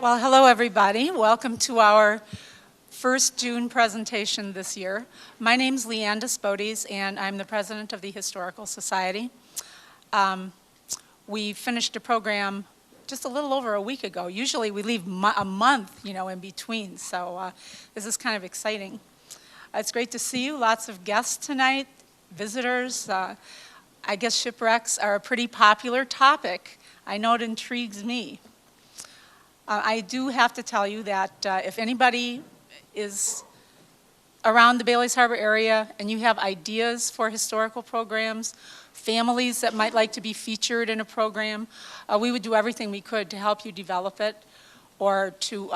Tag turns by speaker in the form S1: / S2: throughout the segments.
S1: Well, hello everybody. Welcome to our first June presentation this year. My name's Leanne Despotes, and I'm the president of the Historical Society. We finished a program just a little over a week ago. Usually we leave a month, in between, so this is kind of exciting. It's great to see you. Lots of guests tonight, visitors. I guess shipwrecks are a pretty popular topic. I know it intrigues me. I do have to tell you that if anybody is around the Bailey's Harbor area and you have ideas for historical programs, families that might like to be featured in a program, we would do everything we could to help you develop it or to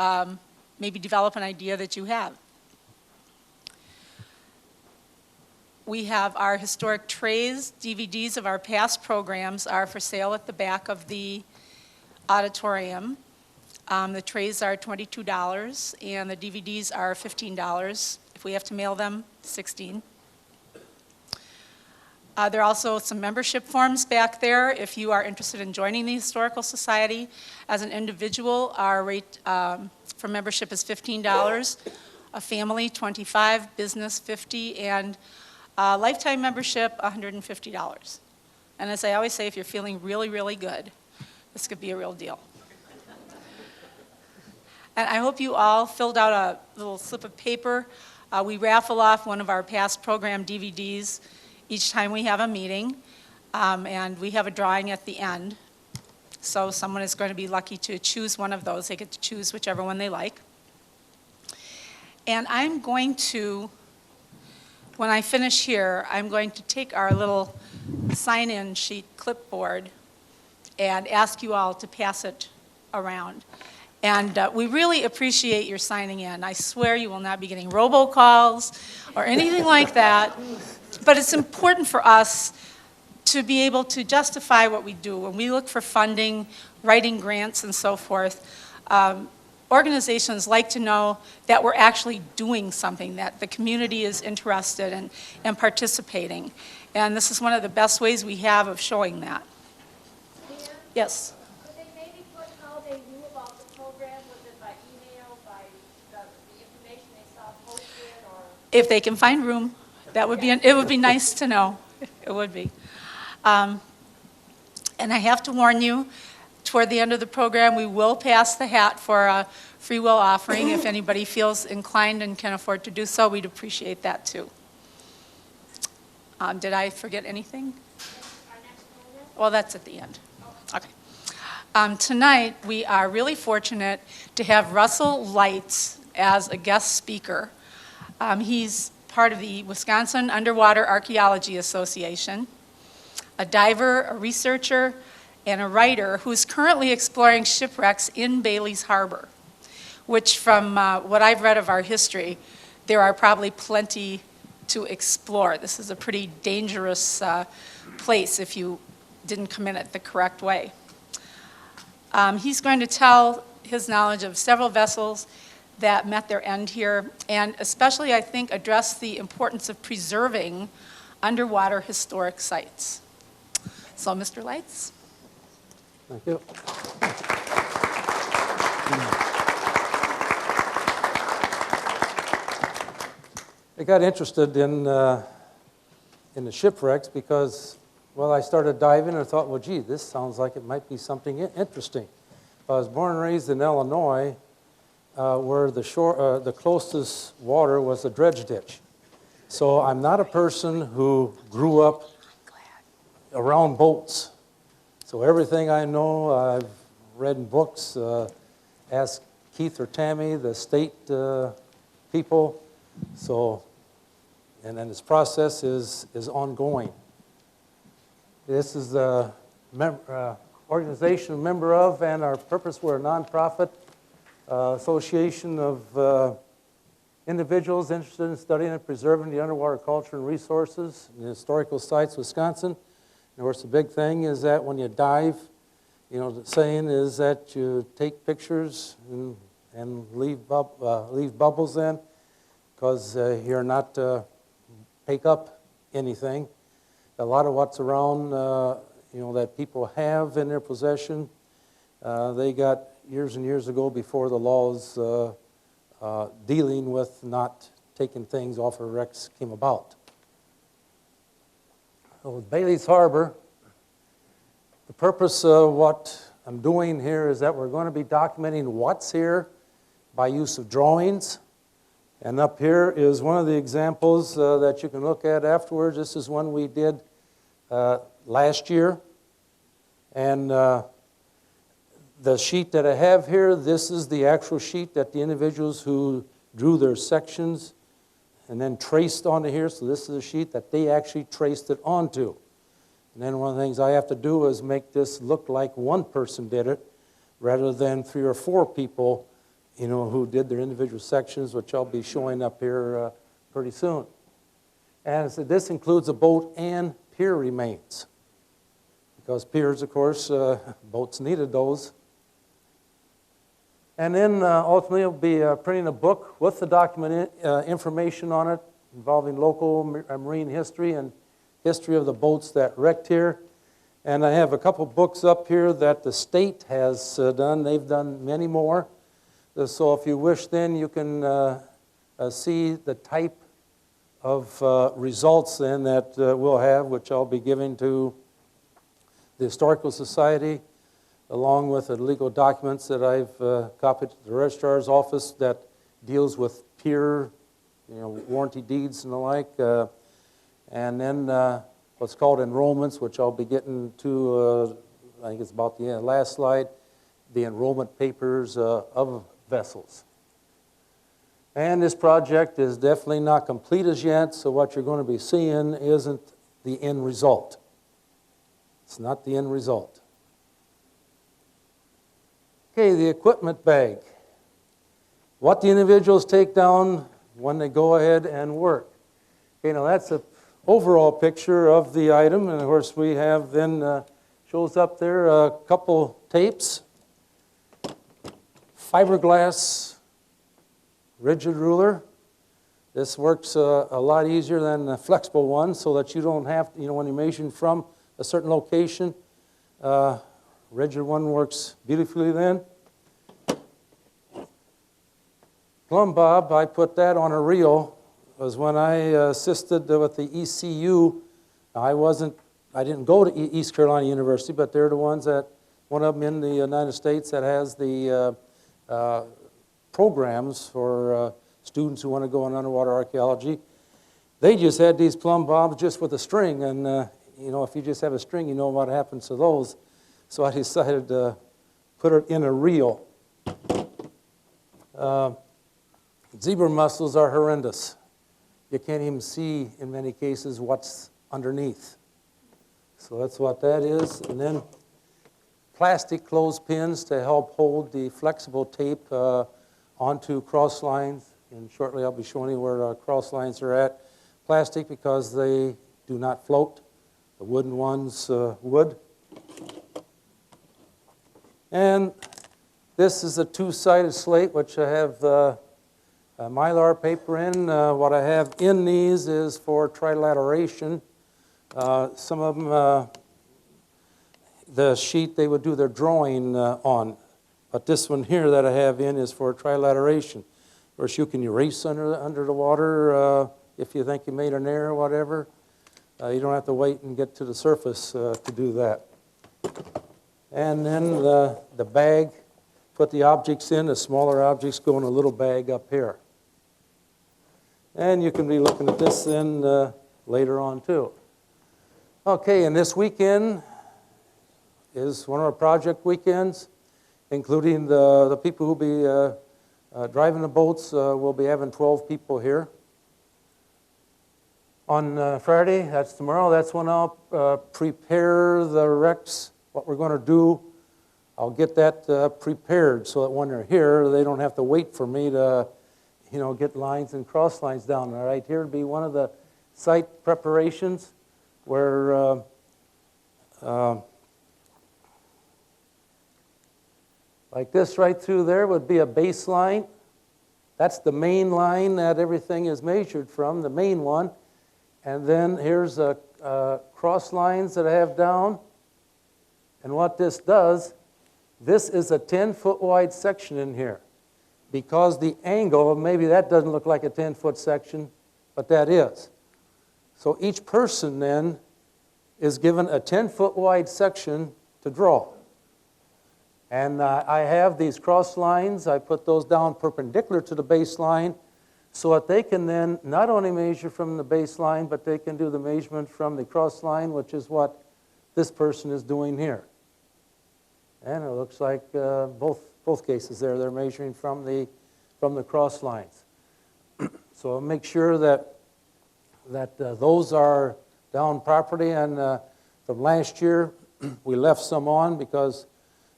S1: maybe develop an idea that you have. We have our historic trays. DVDs of our past programs are for sale at the back of the auditorium. The trays are $22 and the DVDs are $15. If we have to mail them, $16. There are also some membership forms back there if you are interested in joining the Historical Society. As an individual, our rate for membership is $15, a family $25, business $50, and lifetime membership $150. And as I always say, if you're feeling really, really good, this could be a real deal. And I hope you all filled out a little slip of paper. We raffle off one of our past program DVDs each time we have a meeting, and we have a drawing at the end. So someone is going to be lucky to choose one of those. They get to choose whichever one they like. And I'm going to, when I finish here, I'm going to take our little sign-in sheet clipboard and ask you all to pass it around. And we really appreciate your signing in. I swear you will not be getting robocalls or anything like that. But it's important for us to be able to justify what we do. When we look for funding, writing grants, and so forth, organizations like to know that we're actually doing something, that the community is interested in and participating. And this is one of the best ways we have of showing that. Yes? If they can find room, that would be it would be nice to know. It would be. And I have to warn you, toward the end of the program, we will pass the hat for a free will offering. If anybody feels inclined and can afford to do so, we'd appreciate that too. Did I forget anything? Well, that's at the end. Okay. Tonight, we are really fortunate to have Russel Leitz as a guest speaker. He's part of the Wisconsin Underwater Archaeology Association, a diver, a researcher, and a writer who's currently exploring shipwrecks in Bailey's Harbor, which from what I've read of our history, there are probably plenty to explore. This is a pretty dangerous place if you didn't come in it the correct way. He's going to tell his knowledge of several vessels that met their end here, and especially, I think, address the importance of preserving underwater historic sites. So, Mr. Leitz.
S2: Thank you. I got interested in the shipwrecks because, well, I started diving and I thought, well, gee, this sounds like it might be something interesting. I was born and raised in Illinois, where the closest water was the dredge ditch. So I'm not a person who grew up around boats. So everything I know, I've read in books, asked Keith or Tammy, the state people. So, and then this process is ongoing. This is the organization I'm a member of, and our purpose, we're a nonprofit association of individuals interested in studying and preserving the underwater culture and resources in historical sites, Wisconsin. And of course, the big thing is that when you dive, you know, the saying is that you take pictures and leave bubbles in, because you're not take up anything. A lot of what's around, you know, that people have in their possession, they got years and years ago before the laws dealing with not taking things off of wrecks came about. So with Bailey's Harbor, the purpose of what I'm doing here is that we're going to be documenting what's here by use of drawings. And up here is one of the examples that you can look at afterwards. This is one we did last year. And the sheet that I have here, this is the actual sheet that the individuals who drew their sections and then traced onto here. So this is a sheet that they actually traced it onto. And then one of the things I have to do is make this look like one person did it rather than 3 or 4 people, you know, who did their individual sections, which I'll be showing up here pretty soon. And so this includes a boat and pier remains. Because piers, of course, boats needed those. And then ultimately I'll be printing a book with the document information on it involving local marine history and history of the boats that wrecked here. And I have a couple books up here that the state has done. They've done many more. So if you wish, then you can see the type of results then that we'll have, which I'll be giving to the Historical Society, along with the legal documents that I've copied to the Registrar's Office that deals with pier, you know, warranty deeds and the like. And then what's called enrollments, which I'll be getting to, I think it's about the last slide, the enrollment papers of vessels. And this project is definitely not complete as yet, so what you're going to be seeing isn't the end result. It's not the end result. Okay, the equipment bag. What the individuals take down when they go ahead and work. Okay, now that's an overall picture of the item, and of course we have then, shows up there a couple tapes, fiberglass rigid ruler. This works a lot easier than the flexible one, so that you don't have to, you know, when you're measuring from a certain location, rigid one works beautifully then. Plumb bob, I put that on a reel, was when I assisted with the ECU. I didn't go to East Carolina University, but they're the ones that, one of them in the United States that has the programs for students who want to go in underwater archaeology. They just had these plumb bobs just with a string, and you know, if you just have a string, you know what happens to those. So I decided to put it in a reel. Zebra mussels are horrendous. You can't even see, in many cases, what's underneath. So that's what that is. And then plastic clothespins to help hold the flexible tape onto cross lines. And shortly I'll be showing you where our cross lines are at. Plastic because they do not float. The wooden ones would. And this is a 2-sided slate, which I have mylar paper in. What I have in these is for trilateration. Some of them, the sheet they would do their drawing on. But this one here that I have in is for trilateration. Of course, you can erase under the water if you think you made an error or whatever. You don't have to wait and get to the surface to do that. And then the bag, put the objects in. The smaller objects go in a little bag up here. And you can be looking at this then later on too. Okay, and this weekend is one of our project weekends, including the people who will be driving the boats. We'll be having 12 people here. On Friday, that's tomorrow, that's when I'll prepare the wrecks, what we're going to do I'll get that prepared so that when they're here, they don't have to wait for me to, get lines and cross lines down. All right, here would be one of the site preparations where like this right through there would be a baseline. That's the main line that everything is measured from, the main one. And then here's cross lines that I have down. And what this does, this is a 10-foot wide section in here. Because the angle, maybe that doesn't look like a 10-foot section, but that is. So each person then is given a 10-foot wide section to draw. And I have these cross lines. I put those down perpendicular to the baseline so that they can then not only measure from the baseline, but they can do the measurement from the cross line, which is what this person is doing here. And it looks like both cases there, they're measuring from the cross lines. So I'll make sure that those are down properly. And from last year, we left some on because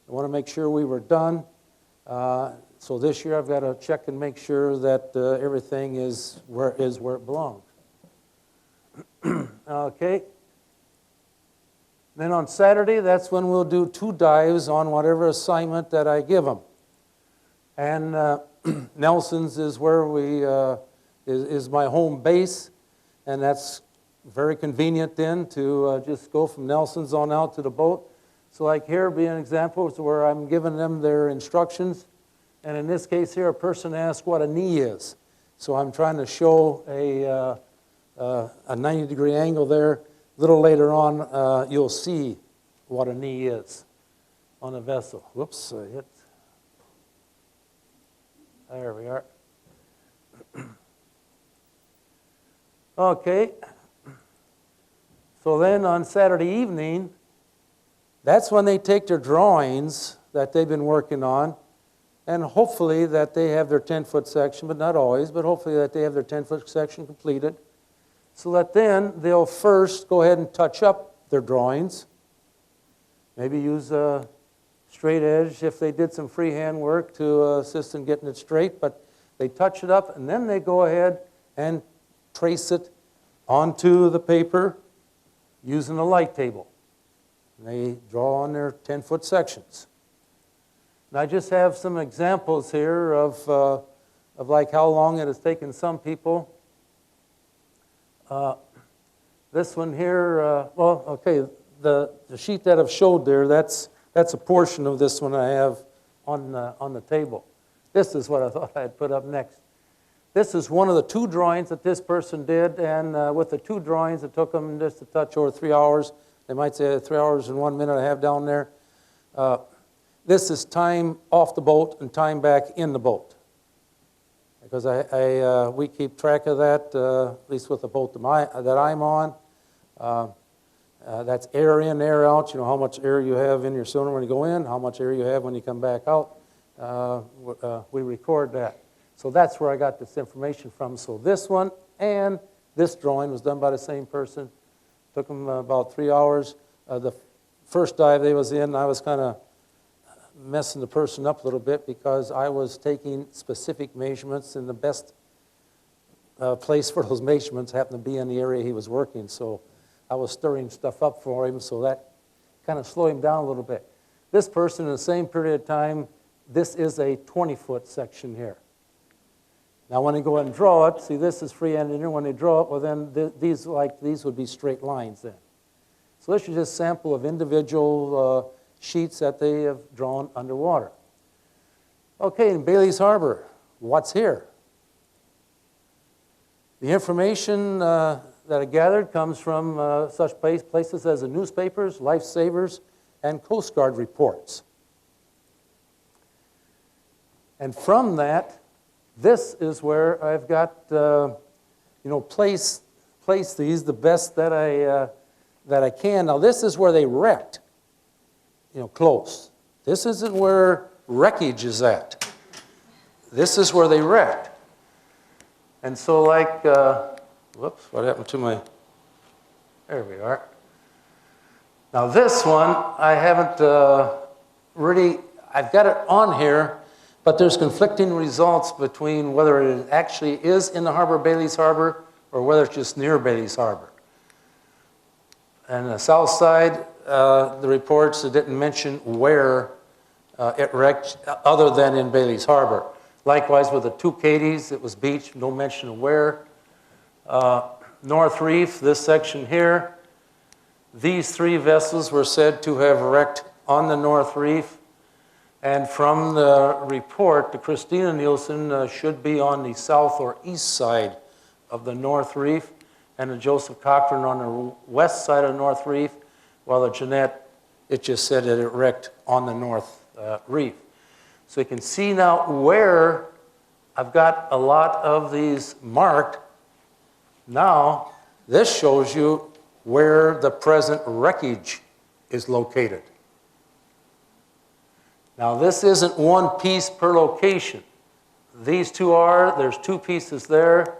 S2: I want to make sure we were done. So this year I've got to check and make sure that everything is where it belongs. Okay. Then on Saturday, that's when we'll do 2 dives on whatever assignment that I give them. And Nelson's is where is my home base, and that's very convenient then to just go from Nelson's on out to the boat. So like here be an example where I'm giving them their instructions. And in this case here, a person asked what a knee is. So I'm trying to show a 90-degree angle there. A little later on, you'll see what a knee is on a vessel. Whoops, I hit. There we are. Okay. So then on Saturday evening, that's when they take their drawings that they've been working on, and hopefully that they have their 10-foot section, but not always, but hopefully that they have their 10-foot section completed, so that then they'll first go ahead and touch up their drawings, maybe use a straight edge if they did some freehand work to assist in getting it straight, but they touch it up, and then they go ahead and trace it onto the paper using a light table. And they draw on their 10-foot sections. And I just have some examples here of like how long it has taken some people. This one here, the sheet that I've showed there, that's a portion of this one I have on the table. This is what I thought I'd put up next. This is one of the 2 drawings that this person did, and with the 2 drawings, it took them just a touch over 3 hours. They might say 3 hours and 1 minute I have down there. This is time off the boat and time back in the boat. Because we keep track of that, at least with the boat that I'm on. That's air in, air out. You know how much air you have in your cylinder when you go in, how much air you have when you come back out. We record that. So that's where I got this information from. So this one and this drawing was done by the same person. Took them about 3 hours. The first dive they was in, I was kind of messing the person up a little bit because I was taking specific measurements, and the best place for those measurements happened to be in the area he was working. So I was stirring stuff up for him, so that kind of slowed him down a little bit. This person in the same period of time, this is a 20-foot section here. Now when they go ahead and draw it, see this is freehand in here. When they draw it, well then these would be straight lines then. So this is just a sample of individual sheets that they have drawn underwater. Okay, in Bailey's Harbor, what's here? The information that I gathered comes from such places as the newspapers, lifesavers, and Coast Guard reports. And from that, this is where I've got, place these the best that I can. Now this is where they wrecked, close. This isn't where wreckage is at. This is where they wrecked. And so like, whoops, what happened to my, there we are. Now this one, I haven't really, I've got it on here, but there's conflicting results between whether it actually is in the harbor, Bailey's Harbor, or whether it's just near Bailey's Harbor. And the south side, the reports didn't mention where it wrecked other than in Bailey's Harbor. Likewise with the two Cadies, it was beached, no mention of where. North Reef, this section here, these three vessels were said to have wrecked on the North Reef. And from the report, the Christina Nielsen should be on the south or east side of the North Reef, and the Joseph Cochran on the west side of the North Reef, while the Jeanette, it just said that it wrecked on the North Reef. So you can see now where I've got a lot of these marked. Now, this shows you where the present wreckage is located. Now, this isn't one piece per location. These two are, there's two pieces there.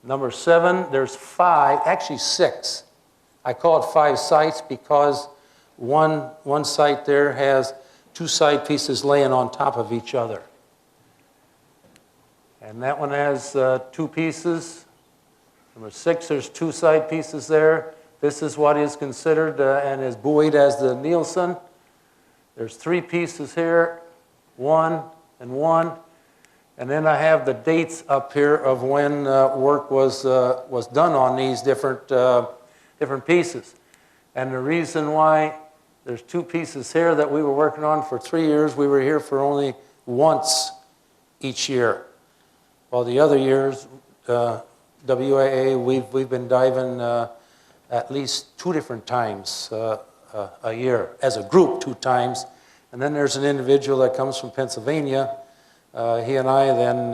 S2: Number 7, there's 5, actually 6. I call it 5 sites because one site there has 2 side pieces laying on top of each other. And that one has 2 pieces. Number 6, there's 2 side pieces there. This is what is considered and is buoyed as the Nielsen. There's 3 pieces here, 1 and 1. And then I have the dates up here of when work was done on these different pieces. And the reason why there's 2 pieces here that we were working on for 3 years, we were here for only once each year. While the other years, WAA, we've been diving at least 2 different times a year, as a group 2 times. And then there's an individual that comes from Pennsylvania. He and I then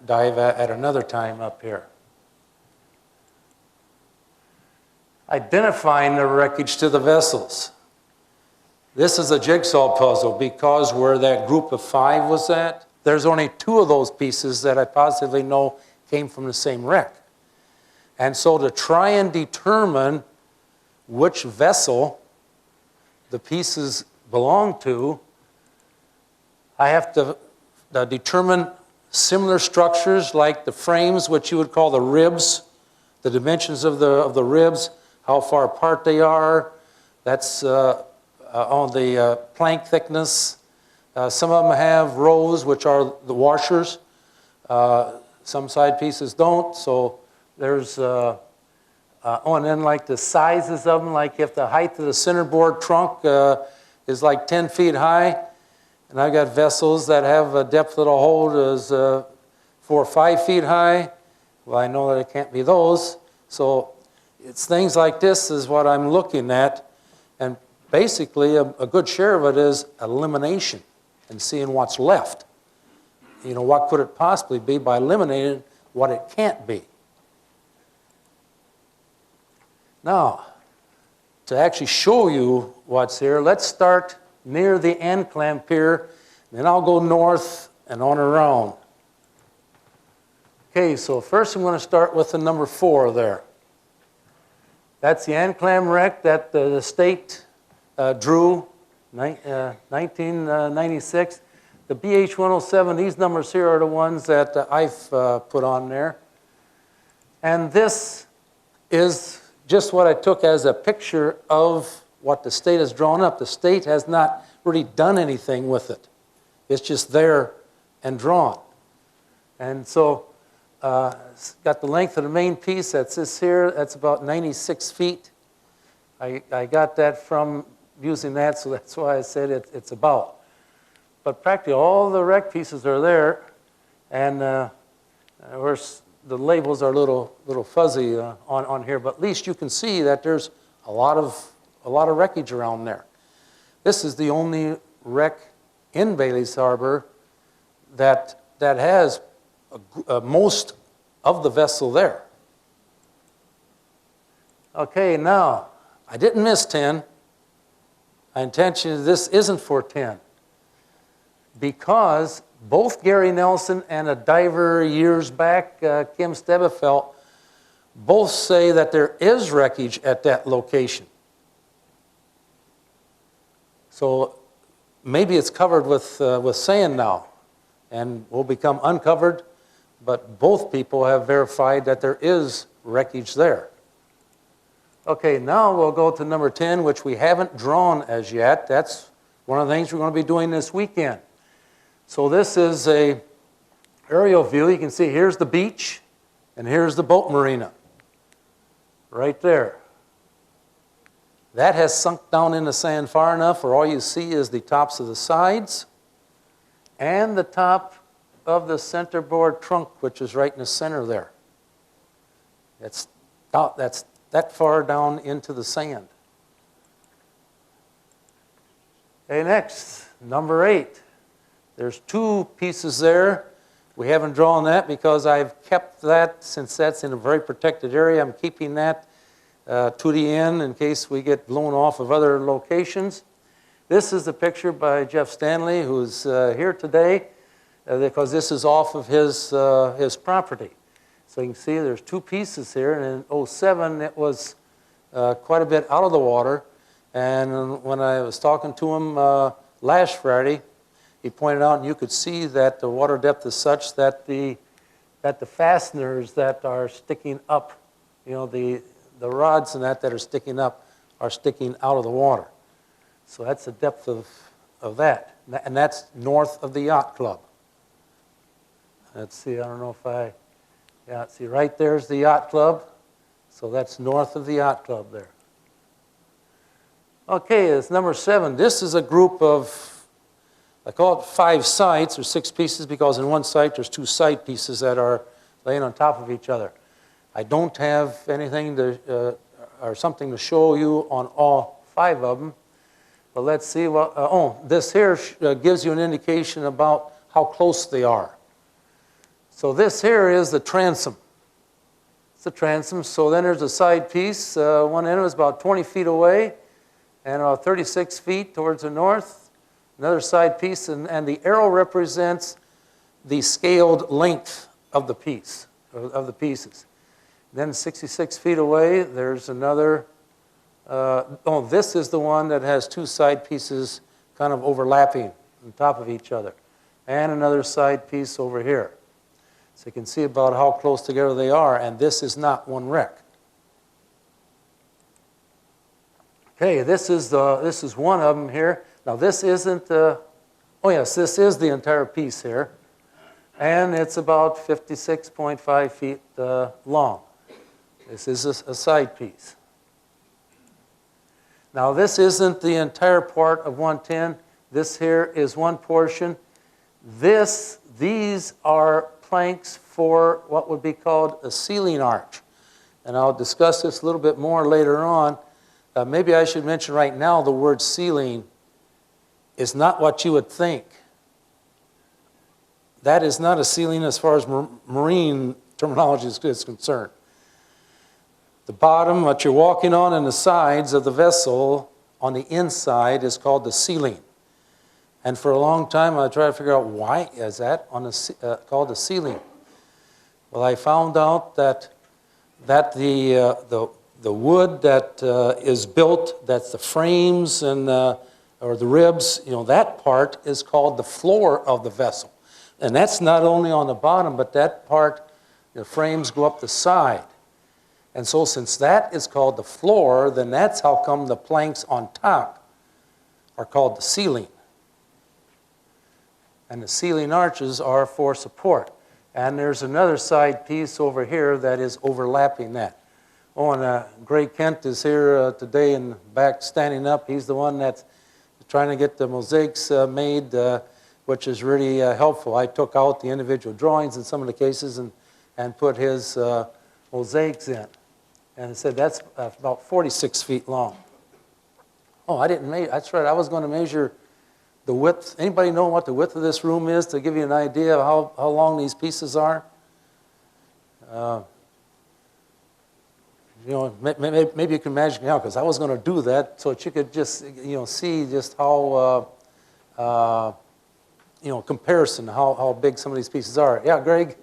S2: dive at another time up here. Identifying the wreckage to the vessels. This is a jigsaw puzzle because where that group of 5 was at, there's only 2 of those pieces that I positively know came from the same wreck. And so to try and determine which vessel the pieces belong to, I have to determine similar structures like the frames, which you would call the ribs, the dimensions of the ribs, how far apart they are. That's on the plank thickness. Some of them have rows, which are the washers. Some side pieces don't. So there's, and then like the sizes of them, like if the height of the centerboard trunk is like 10 feet high, and I've got vessels that have a depth of the hold is 4 or 5 feet high. Well, I know that it can't be those. So it's things like this is what I'm looking at. And basically, a good share of it is elimination and seeing what's left. You know, what could it possibly be by eliminating what it can't be. Now, to actually show you what's here, let's start near the end clamp here, then I'll go north and on around. Okay, so first I'm going to start with the number 4 there. That's the end clam wreck that the state drew, 1996. The BH 107, these numbers here are the ones that I've put on there. And this is just what I took as a picture of what the state has drawn up. The state has not really done anything with it. It's just there and drawn. And so it's got the length of the main piece. That's this here. That's about 96 feet. I got that from using that, so that's why I said it's about. But practically all the wreck pieces are there, and of course the labels are a little fuzzy on here, but at least you can see that there's a lot of wreckage around there. This is the only wreck in Bailey's Harbor that has most of the vessel there. Okay, now I didn't miss 10. My intention is this isn't for 10. Because both Gary Nelson and a diver years back, Kim Stebefelt, both say that there is wreckage at that location. So maybe it's covered with sand now and will become uncovered, but both people have verified that there is wreckage there. Okay, now we'll go to number 10, which we haven't drawn as yet. That's one of the things we're going to be doing this weekend. So this is a aerial view. You can see here's the beach and here's the boat marina right there. That has sunk down in the sand far enough where all you see is the tops of the sides and the top of the centerboard trunk, which is right in the center there. That's that far down into the sand. Okay, next, number 8. There's 2 pieces there. We haven't drawn that because I've kept that, since that's in a very protected area, I'm keeping that to the end in case we get blown off of other locations. This is the picture by Jeff Stanley, who's here today, because this is off of his property. So you can see there's 2 pieces here, and in 2007 it was quite a bit out of the water. And when I was talking to him last Friday, he pointed out, and you could see that the water depth is such that the fasteners that are sticking up, you know, the rods and that are sticking up are sticking out of the water. So that's the depth of that. And that's north of the yacht club. Let's see, I don't know if yeah, see, right there's the yacht club. So that's north of the yacht club there. Okay, it's number 7. This is a group of, I call it 5 sites, or 6 pieces, because in one site there's 2 side pieces that are laying on top of each other. I don't have anything to, or something to show you on all 5 of them. But let's see what, this here gives you an indication about how close they are. So this here is the transom. It's the transom. So then there's a side piece. One end is about 20 feet away and about 36 feet towards the north. Another side piece, and the arrow represents the scaled length of the piece, of the pieces. Then 66 feet away, there's another, this is the one that has 2 side pieces kind of overlapping on top of each other. And another side piece over here. So you can see about how close together they are, and this is not one wreck. Okay, this is one of them here. Now this isn't, oh yes, this is the entire piece here. And it's about 56.5 feet long. This is a side piece. Now this isn't the entire part of 110. This here is one portion. These are planks for what would be called a ceiling arch. And I'll discuss this a little bit more later on. Maybe I should mention right now the word ceiling is not what you would think. That is not a ceiling as far as marine terminology is concerned. The bottom, what you're walking on, and the sides of the vessel on the inside is called the ceiling. And for a long time, I tried to figure out why is that on called the ceiling. Well, I found out that the wood that is built, that's the frames and or the ribs, you know, that part is called the floor of the vessel. And that's not only on the bottom, but that part, the frames go up the side. And so since that is called the floor, then that's how come the planks on top are called the ceiling. And the ceiling arches are for support. And there's another side piece over here that is overlapping that. Oh, and Greg Kent is here today and back standing up. He's the one that's trying to get the mosaics made, which is really helpful. I took out the individual drawings in some of the cases and put his mosaics in. And I said that's about 46 feet long. Oh, I didn't measure. That's right. I was going to measure the width. Anybody know what the width of this room is to give you an idea of how long these pieces are? You know, maybe you can imagine now, because I was going to do that so that you could just, you know, see just how, you know, comparison, how big some of these pieces are. Yeah, Greg?
S3: About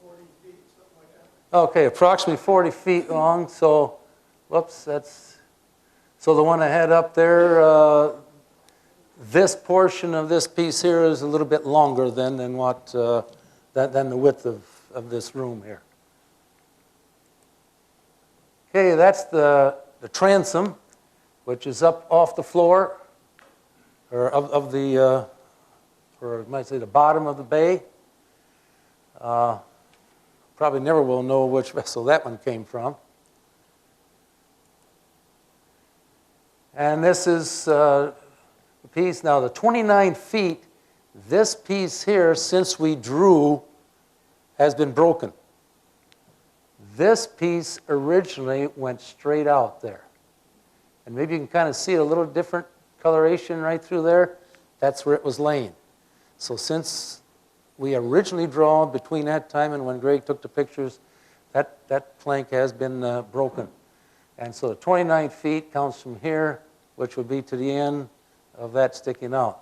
S3: 40 feet, something like that.
S2: Okay, approximately 40 feet long. So, whoops, that's, so the one I had up there, this portion of this piece here is a little bit longer than the width of this room here. Okay, that's the transom, which is up off the floor, or of the, or you might say the bottom of the bay. Probably never will know which vessel that one came from. And this is the piece. Now, the 29 feet, this piece here, since we drew, has been broken. This piece originally went straight out there. And maybe you can kind of see a little different coloration right through there. That's where it was laying. So since we originally drawn between that time and when Greg took the pictures, that plank has been broken. And so the 29 feet counts from here, which would be to the end of that sticking out.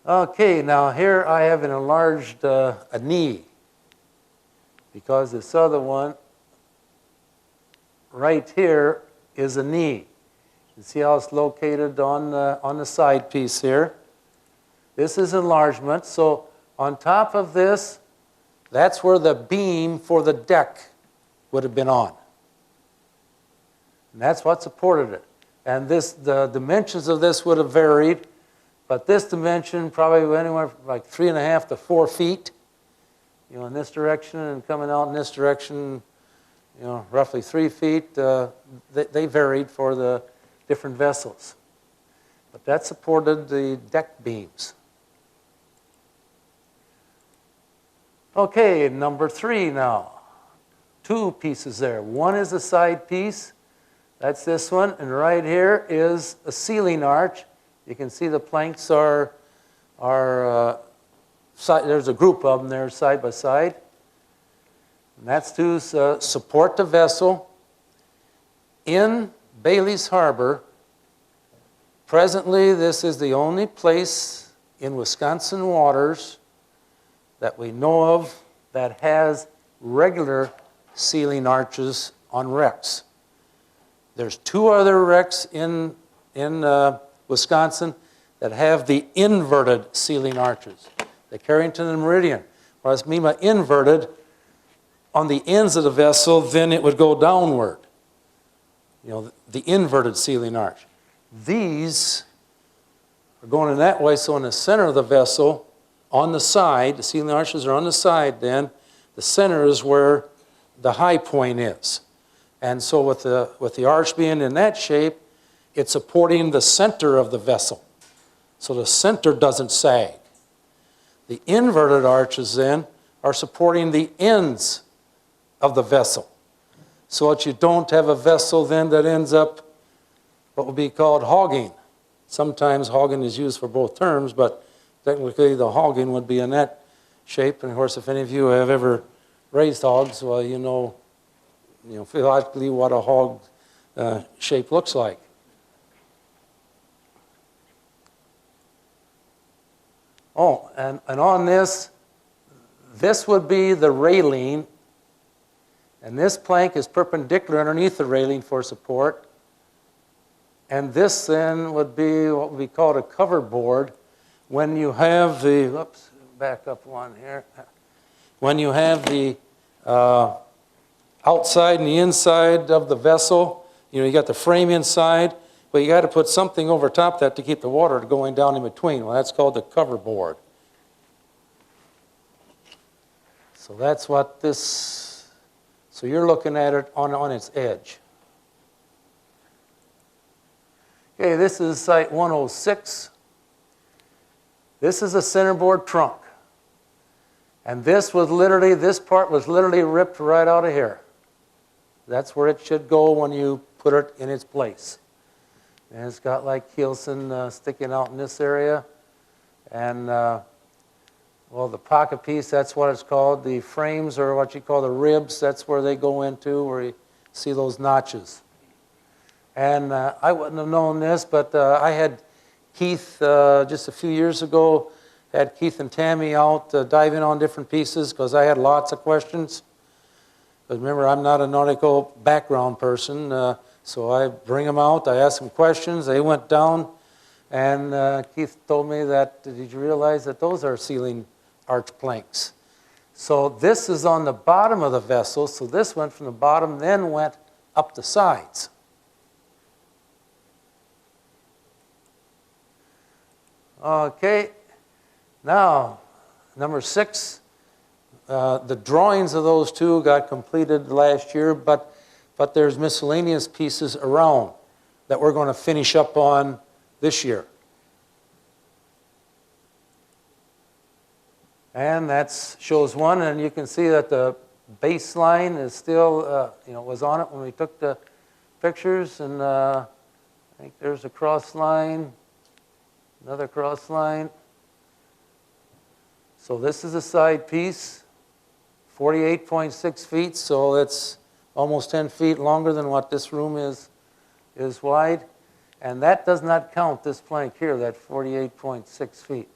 S2: Okay, now here I have an enlarged a knee, because this other one right here is a knee. You see how it's located on the side piece here. This is enlargement. So on top of this, that's where the beam for the deck would have been on. And that's what supported it. And the dimensions of this would have varied, but this dimension probably anywhere from like 3.5 to 4 feet, in this direction, and coming out in this direction, roughly 3 feet. They varied for the different vessels. But that supported the deck beams. Okay, number 3 now. 2 pieces there. One is a side piece. That's this one. And right here is a ceiling arch. You can see the planks are there's a group of them there side by side. And that's to support the vessel. In Bailey's Harbor, presently this is the only place in Wisconsin waters that we know of that has regular ceiling arches on wrecks. There's 2 other wrecks in Wisconsin that have the inverted ceiling arches. The Carrington and Meridian. What I mean by inverted, on the ends of the vessel, then it would go downward. The inverted ceiling arch. These are going in that way, so in the center of the vessel, on the side, the ceiling arches are on the side then, the center is where the high point is. And so with the arch being in that shape, it's supporting the center of the vessel. So the center doesn't sag. The inverted arches then are supporting the ends of the vessel. So that you don't have a vessel then that ends up what would be called hogging. Sometimes hogging is used for both terms, but technically the hogging would be in that shape. And of course, if any of you have ever raised hogs, well, you know theologically what a hog shape looks like. Oh, and on this would be the railing, and this plank is perpendicular underneath the railing for support. And this then would be what would be called a cover board. When you have the, whoops, back up one here. When you have the outside and the inside of the vessel, you got the frame inside, but you got to put something over top of that to keep the water going down in between. Well, that's called the cover board. So that's what this, so you're looking at it on its edge. Okay, this is site 106. This is a centerboard trunk. And this part was literally ripped right out of here. That's where it should go when you put it in its place. And it's got like keelson sticking out in this area. And, well, the pocket piece, that's what it's called. The frames are what you call the ribs. That's where they go into, where you see those notches. And I wouldn't have known this, but I had Keith just a few years ago, had Keith and Tammy out diving on different pieces because I had lots of questions. But remember, I'm not a nautical background person. So I bring them out, I ask them questions, they went down, and Keith told me that, did you realize that those are ceiling arch planks? So this is on the bottom of the vessel, so this went from the bottom, then went up the sides. Okay, now, number 6, the drawings of those two got completed last year, but there's miscellaneous pieces around that we're going to finish up on this year. And that shows one, and you can see that the baseline is still, was on it when we took the pictures, and I think there's a cross line, another cross line. So this is a side piece, 48.6 feet, so it's almost 10 feet longer than what this room is wide. And that does not count this plank here, that 48.6 feet.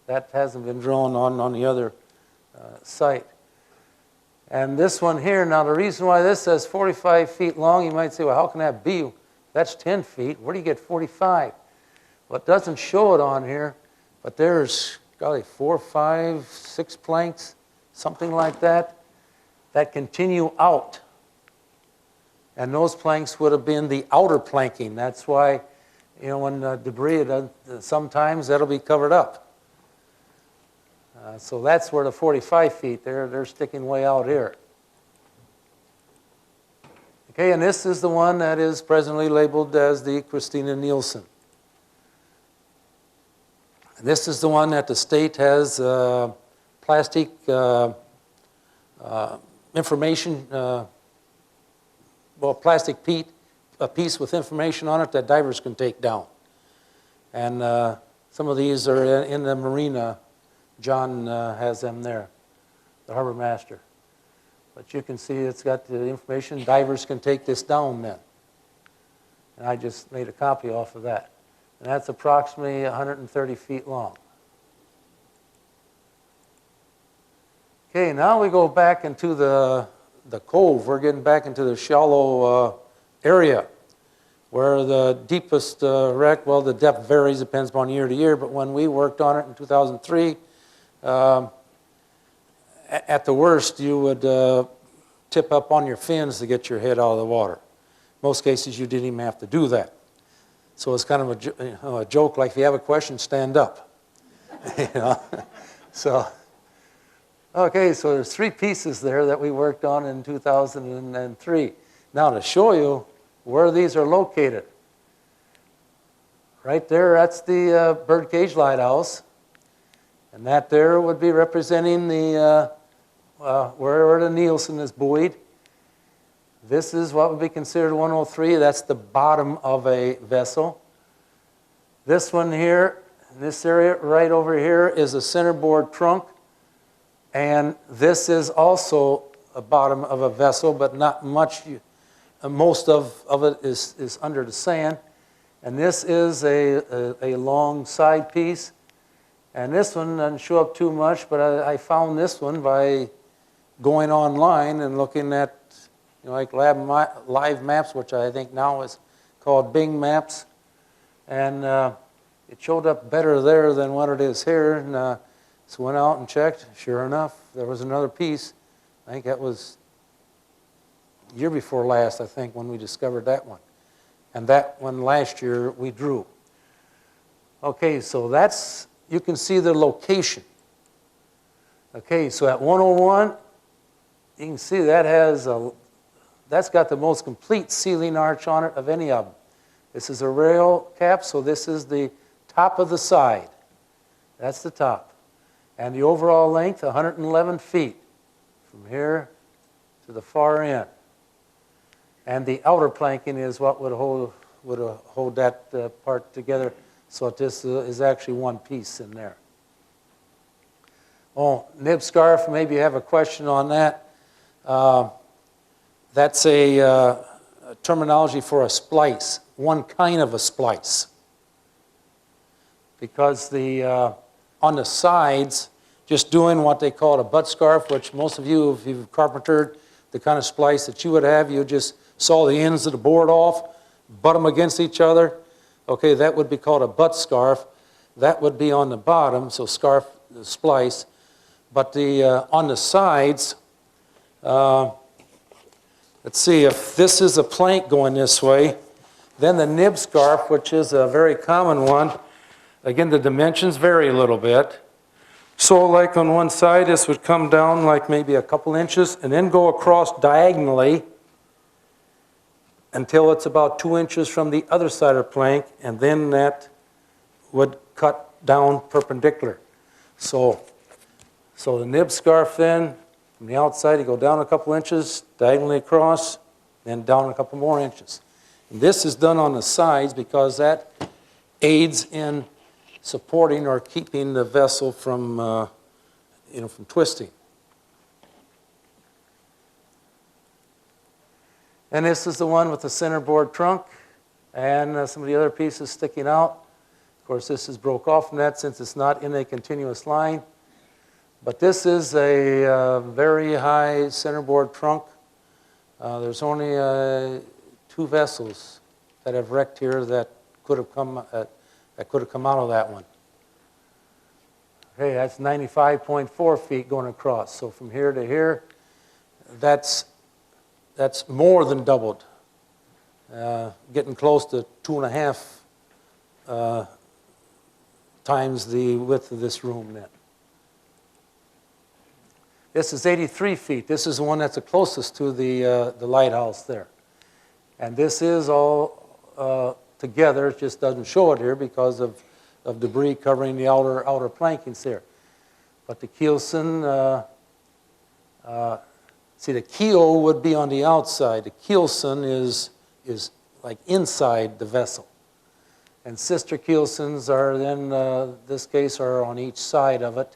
S2: That hasn't been drawn on the other site. And this one here, now the reason why this says 45 feet long, you might say, well, how can that be? That's 10 feet. Where do you get 45? Well, it doesn't show it on here, but there's, golly, 4, 5, 6 planks, something like that, that continue out. And those planks would have been the outer planking. That's why, when debris, sometimes that'll be covered up. So that's where the 45 feet, they're sticking way out here. Okay, and this is the one that is presently labeled as the Christina Nielsen. This is the one that the state has plastic information, plastic a piece with information on it that divers can take down. And some of these are in the marina. John has them there, the harbor master. But you can see it's got the information. Divers can take this down then. And I just made a copy off of that. And that's approximately 130 feet long. Okay, now we go back into the cove. We're getting back into the shallow area where the deepest wreck, well, the depth varies, depends upon year to year, but when we worked on it in 2003, at the worst, you would tip up on your fins to get your head out of the water. Most cases, you didn't even have to do that. So it's kind of a joke, like if you have a question, stand up. So, okay, so there's 3 pieces there that we worked on in 2003. Now to show you where these are located. Right there, that's the birdcage lighthouse. And that there would be representing the where the Nielsen is buoyed. This is what would be considered 103. That's the bottom of a vessel. This one here, this area right over here, is a centerboard trunk. And this is also a bottom of a vessel, but not much. Most of it is under the sand. And this is a long side piece. And this one doesn't show up too much, but I found this one by going online and looking at like live maps, which I think now is called Bing Maps. And it showed up better there than what it is here. And so went out and checked. Sure enough, there was another piece. I think that was year before last, I think, when we discovered that one. And that one last year we drew. Okay, so that's, you can see the location. Okay, so at 101, you can see that that's got the most complete ceiling arch on it of any of them. This is a rail cap, so this is the top of the side. That's the top. And the overall length, 111 feet from here to the far end. And the outer planking is what would hold that part together. So this is actually one piece in there. Oh, nib scarf, maybe you have a question on that. That's a terminology for a splice, one kind of a splice. Because on the sides, just doing what they call a butt scarf, which most of you, if you've carpentered the kind of splice that you would have, you just saw the ends of the board off, butt them against each other. Okay, that would be called a butt scarf. That would be on the bottom, so scarf, splice. But on the sides, let's see, if this is a plank going this way, then the nib scarf, which is a very common one, again, the dimensions vary a little bit. So like on one side, this would come down like maybe a couple inches and then go across diagonally until it's about 2 inches from the other side of the plank, and then that would cut down perpendicular. So the nib scarf then, from the outside, you go down a couple inches, diagonally across, then down a couple more inches. And this is done on the sides because that aids in supporting or keeping the vessel from, from twisting. And this is the one with the centerboard trunk and some of the other pieces sticking out. Of course, this is broke off from that since it's not in a continuous line. But this is a very high centerboard trunk. There's only 2 vessels that have wrecked here that could have come out of that one. Okay, that's 95.4 feet going across. So from here to here, that's more than doubled, getting close to 2.5 times the width of this room then. This is 83 feet. This is the one that's the closest to the lighthouse there. And this is all together. It just doesn't show it here because of debris covering the outer plankings here. But the keelson, see, the keel would be on the outside. The keelson is like inside the vessel. And sister keelsons are then, this case, are on each side of it.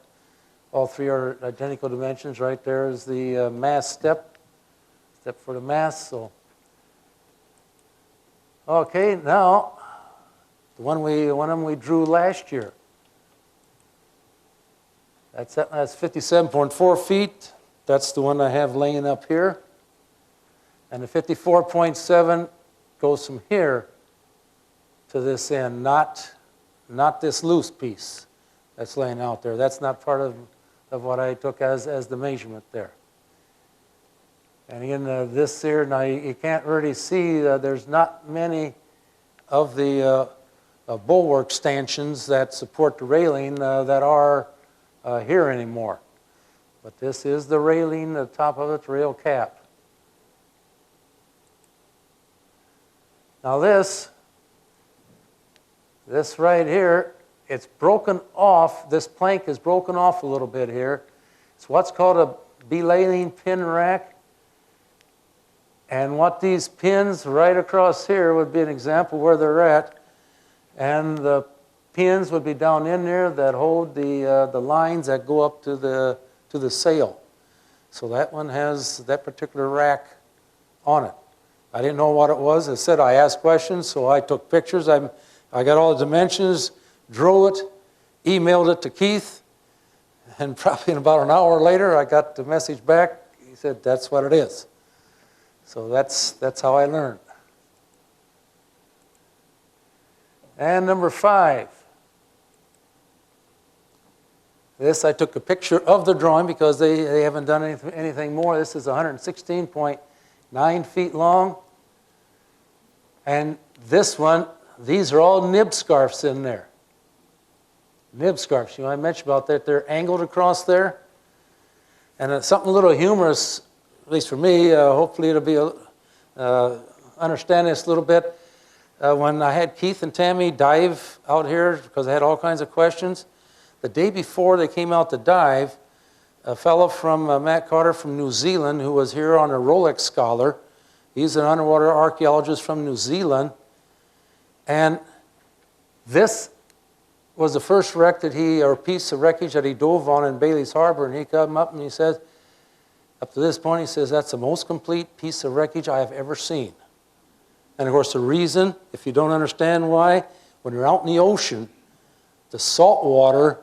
S2: All 3 are identical dimensions. Right there is the mast step for the mast. So, okay, now one of them we drew last year. That's 57.4 feet. That's the one I have laying up here. And the 54.7 goes from here to this end, not this loose piece that's laying out there. That's not part of what I took as the measurement there. And again, this here, now you can't really see, there's not many of the bulwark stanchions that support the railing that are here anymore. But this is the railing, the top of it, the rail cap. Now this right here, it's broken off. This plank is broken off a little bit here. It's what's called a belaying pin rack. And what these pins right across here would be an example where they're at. And the pins would be down in there that hold the lines that go up to the sail. So that one has that particular rack on it. I didn't know what it was. As I said, I asked questions, so I took pictures. I got all the dimensions, drew it, emailed it to Keith, and probably about an hour later, I got the message back. He said, that's what it is. So that's how I learned. And number 5. This, I took a picture of the drawing because they haven't done anything more. This is 116.9 feet long. And this one, these are all nib scarfs in there. Nib scarfs. You know, I mentioned about that. They're angled across there. And something a little humorous, at least for me, hopefully it'll be understand this a little bit. When I had Keith and Tammy dive out here, because I had all kinds of questions, the day before they came out to dive, a fellow from Matt Carter from New Zealand, who was here on a Rolex Scholar, he's an underwater archaeologist from New Zealand, and this was the first wreck that or piece of wreckage that he dove on in Bailey's Harbor, and he came up and he said, up to this point, he says, that's the most complete piece of wreckage I have ever seen. And of course, the reason, if you don't understand why, when you're out in the ocean, the salt water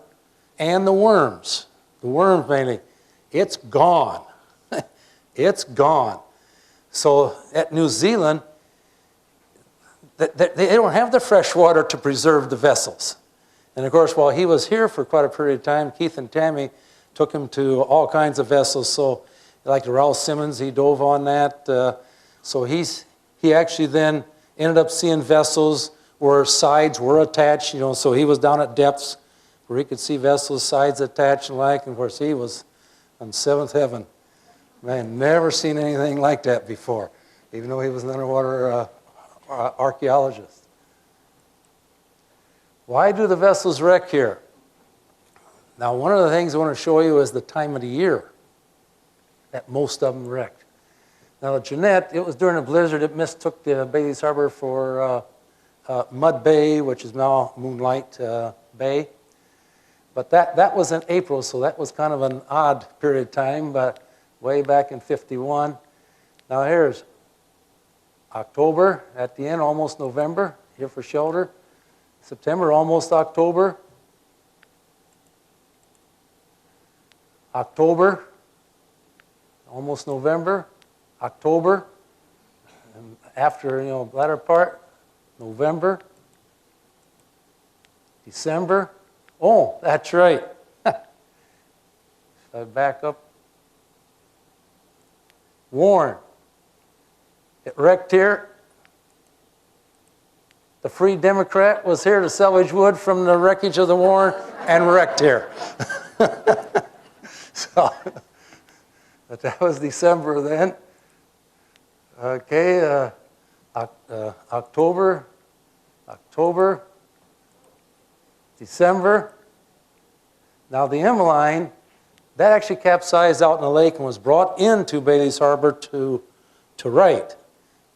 S2: and the worms mainly, it's gone. It's gone. So at New Zealand, they don't have the fresh water to preserve the vessels. And of course, while he was here for quite a period of time, Keith and Tammy took him to all kinds of vessels. So like the Ralph Simmons, he dove on that. So he actually then ended up seeing vessels where sides were attached, you know, so he was down at depths where he could see vessels, sides attached and like, and of course he was on seventh heaven. Man, never seen anything like that before, even though he was an underwater archaeologist. Why do the vessels wreck here? Now, one of the things I want to show you is the time of the year that most of them wrecked. Now, the Jeanette, it was during a blizzard. It mistook the Bailey's Harbor for Mud Bay, which is now Moonlight Bay. But that was in April, so that was kind of an odd period of time, but way back in 51. Now here's October at the end, almost November, here for shelter. September, almost October. October, almost November. October, and after, you know, latter part, November. December. Oh, that's right. So back up. Warren. It wrecked here. The Free Democrat was here to salvage wood from the wreckage of the Warren and wrecked here. So, but that was December then. Okay, October, December. Now the Emmeline, that actually capsized out in the lake and was brought into Bailey's Harbor to right.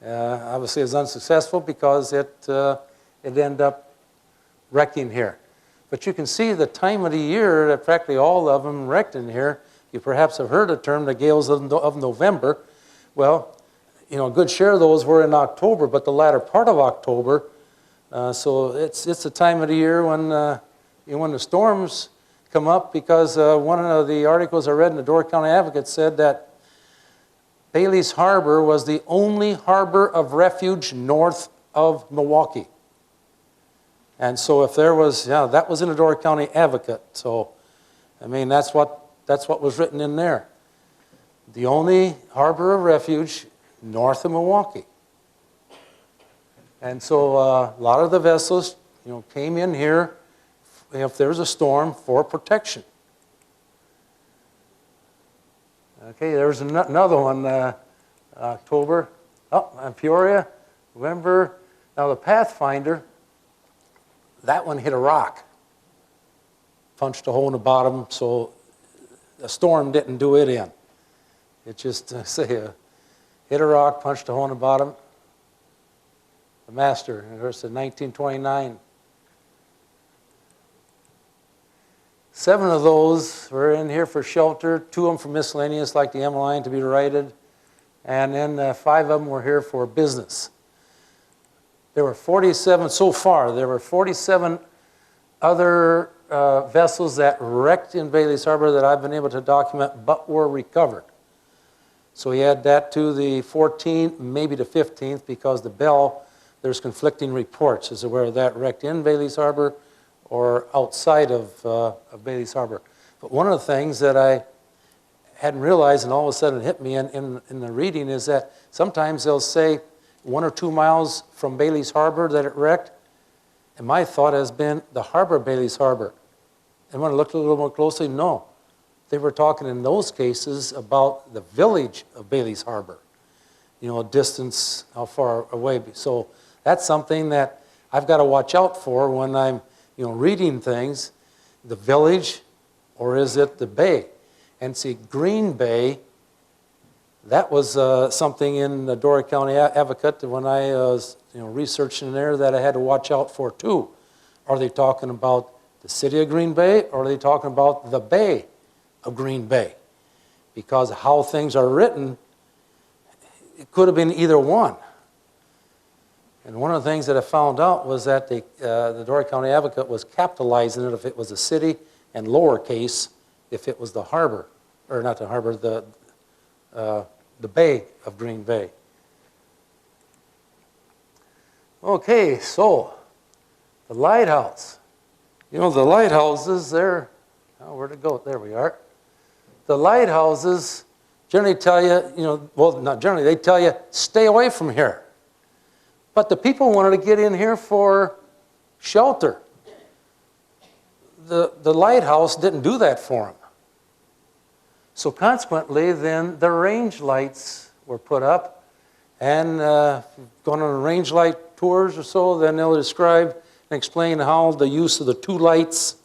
S2: Obviously it was unsuccessful because it ended up wrecking here. But you can see the time of the year that practically all of them wrecked in here. You perhaps have heard the term the gales of November. Well, you know, a good share of those were in October, but the latter part of October. So it's the time of the year when you know, when the storms come up, because one of the articles I read in the Door County Advocate said that Bailey's Harbor was the only harbor of refuge north of Milwaukee. And so if there was, yeah, that was in the Door County Advocate. So, I mean, that's what was written in there. The only harbor of refuge north of Milwaukee. And so a lot of the vessels, you know, came in here if there was a storm for protection. Okay, there's another one, October. Oh, and Peoria, November. Now the Pathfinder, that one hit a rock. Punched a hole in the bottom, so a storm didn't do it in. It just, hit a rock, punched a hole in the bottom. The Master, of course, in 1929. 7 of those were in here for shelter, 2 of them for miscellaneous, like the Emmeline, to be righted, and then 5 of them were here for business. There were 47 so far. There were 47 other vessels that wrecked in Bailey's Harbor that I've been able to document, but were recovered. So we add that to the 14th, maybe the 15th, because the Bell, there's conflicting reports as to whether that wrecked in Bailey's Harbor or outside of Bailey's Harbor. But one of the things that I hadn't realized, and all of a sudden it hit me in the reading, is that sometimes they'll say 1 or 2 miles from Bailey's Harbor that it wrecked, and my thought has been the harbor of Bailey's Harbor. And when I looked a little more closely, no. They were talking in those cases about the village of Bailey's Harbor, you know, a distance, how far away. So that's something that I've got to watch out for when I'm, you know, reading things. The village, or is it the bay? And see, Green Bay, that was something in the Door County Advocate when I was, you know, researching there that I had to watch out for too. Are they talking about the city of Green Bay, or are they talking about the bay of Green Bay? Because how things are written, it could have been either one. And one of the things that I found out was that the Door County Advocate was capitalizing it if it was a city, and lowercase if it was the harbor, or not the harbor, the bay of Green Bay. Okay, so the lighthouse. You know, the lighthouses, they're, oh, where'd it go? There we are. The lighthouses generally tell you, you know, well, not generally, they tell you, stay away from here. But the people wanted to get in here for shelter. The lighthouse didn't do that for them. So consequently, then the range lights were put up. And going on range light tours or so, then they'll describe and explain how the use of the two lights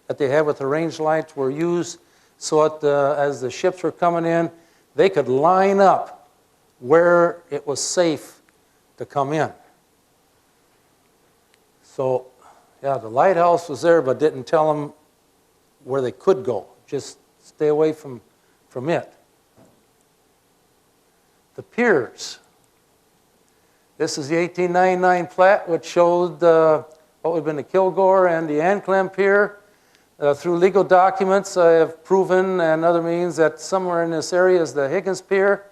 S2: that they had with the range lights were used so that as the ships were coming in, they could line up where it was safe to come in. So, yeah, the lighthouse was there, but didn't tell them where they could go. Just stay away from it. The piers. This is the 1899 plat, which showed what would have been the Kilgore and the Anclam Pier. Through legal documents, I have proven and other means that somewhere in this area is the Higgins Pier.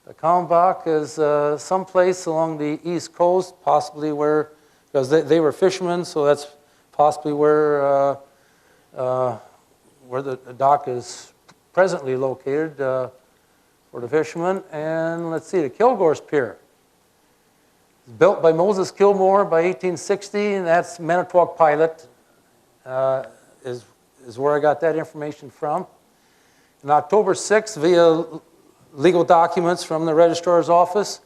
S2: The Kalmbach is someplace along the east coast, possibly where, because they were fishermen, so that's possibly where the dock is presently located for the fishermen. And let's see, the Kilgore's Pier. Built by Moses Kilmore by 1860, and that's Manitowoc Pilot, is where I got that information from. On October 6th, via legal documents from the registrar's office,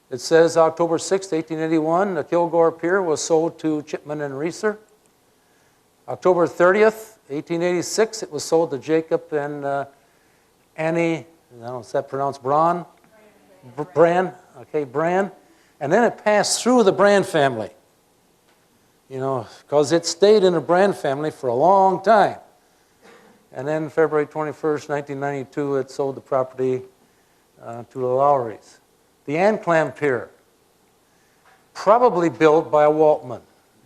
S2: it says October 6th, 1881, the Kilgore Pier was sold to Chipman and Reeser. October 30th, 1886, it was sold to Jacob and Annie, I don't know if that pronounced Braun? Brand. Okay, Brand. And then it passed through the Brand family, you know, because it stayed in the Brand family for a long time. And then February 21st, 1992, it sold the property to the Lowrys. The Anclam Pier, probably built by a Waltman,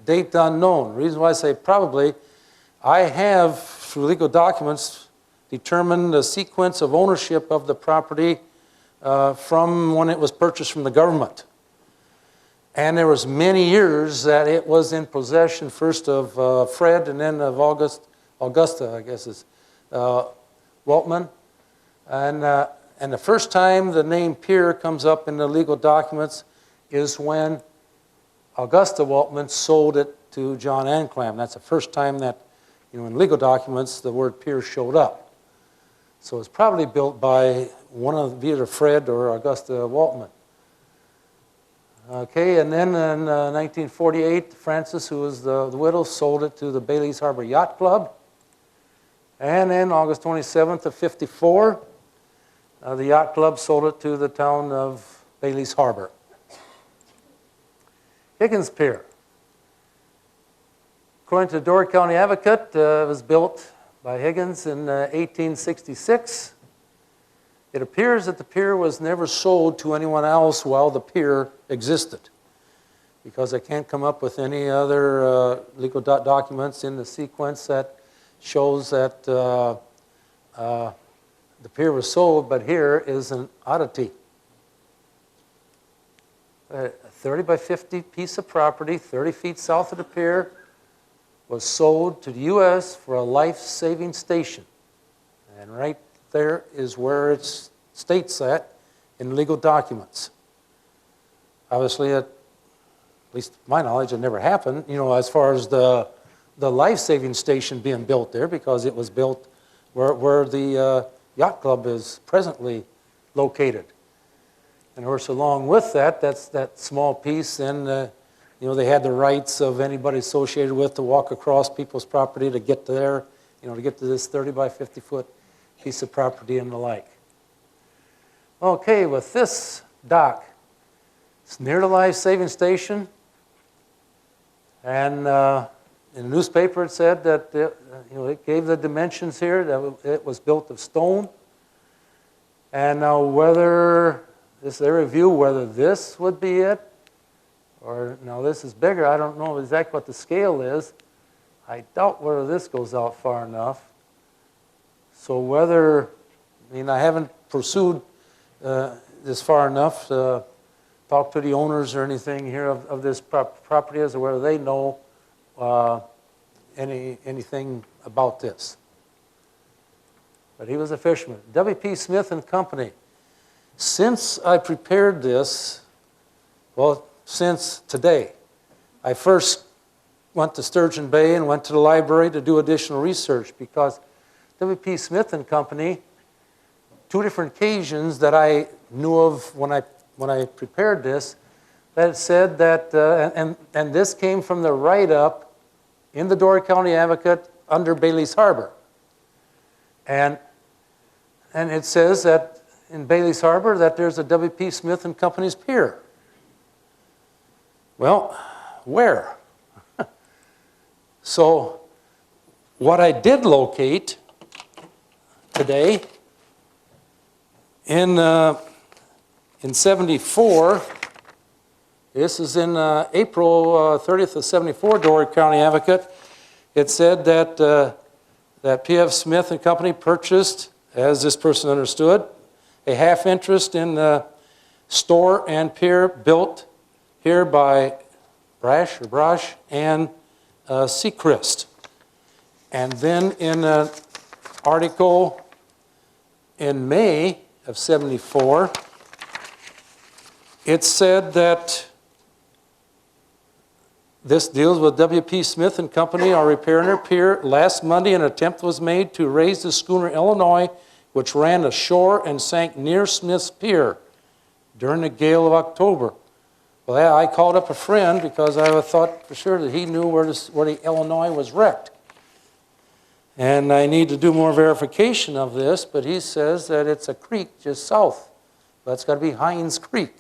S2: date unknown. The reason why I say probably, I have, through legal documents, determined the sequence of ownership of the property from when it was purchased from the government. And there was many years that it was in possession first of Fred and then of Augusta, I guess is Waltman. And the first time the name Pier comes up in the legal documents is when Augusta Waltman sold it to John Anclam. That's the first time that, you know, in legal documents the word Pier showed up. So it's probably built by one of either Fred or Augusta Waltman. Okay, and then in 1948, Frances, who was the widow, sold it to the Bailey's Harbor Yacht Club. And then August 27th of 54, the Yacht Club sold it to the town of Bailey's Harbor. Higgins Pier. According to the Door County Advocate, it was built by Higgins in 1866. It appears that the pier was never sold to anyone else while the pier existed, because I can't come up with any other legal documents in the sequence that shows that the pier was sold, but here is an oddity. A 30 by 50 piece of property, 30 feet south of the pier, was sold to the U.S. for a life-saving station. And right there is where it states that in legal documents. Obviously, at least to my knowledge, it never happened, you know, as far as the life-saving station being built there, because it was built where the yacht club is presently located. And of course, along with that, that's that small piece, and you know, they had the rights of anybody associated with to walk across people's property to get there, you know, to get to this 30 by 50 foot piece of property and the like. Okay, with this dock, it's near the life-saving station, and in the newspaper it said that you know, it gave the dimensions here, that it was built of stone. And now whether, this is their review, whether this would be it, or now this is bigger, I don't know exactly what the scale is. I doubt whether this goes out far enough. So whether, I mean, I haven't pursued this far enough to talked to the owners or anything here of this property as to whether they know anything about this. But he was a fisherman. W.P. Smith and Company. Since I prepared this, well, since today, I first went to Sturgeon Bay and went to the library to do additional research because W.P. Smith and Company, 2 different occasions that I knew of when I prepared this, that it said that, and this came from the write-up in the Door County Advocate under Bailey's Harbor. And it says that in Bailey's Harbor that there's a W.P. Smith and Company's pier. Well, where? So what I did locate today in 74, this is in April 30th of 74, Door County Advocate, it said that P.F. Smith and Company purchased, as this person understood, a half interest in the store and pier built here by Brash and Seacrest. And then in an article in May of 74, it said that this deals with W.P. Smith and Company are repairing their pier. Last Monday, an attempt was made to raise the schooner Illinois, which ran ashore and sank near Smith's Pier during the gale of October. Well, I called up a friend because I thought for sure that he knew where the Illinois was wrecked. And I need to do more verification of this, but he says that it's a creek just south. That's got to be Hines Creek.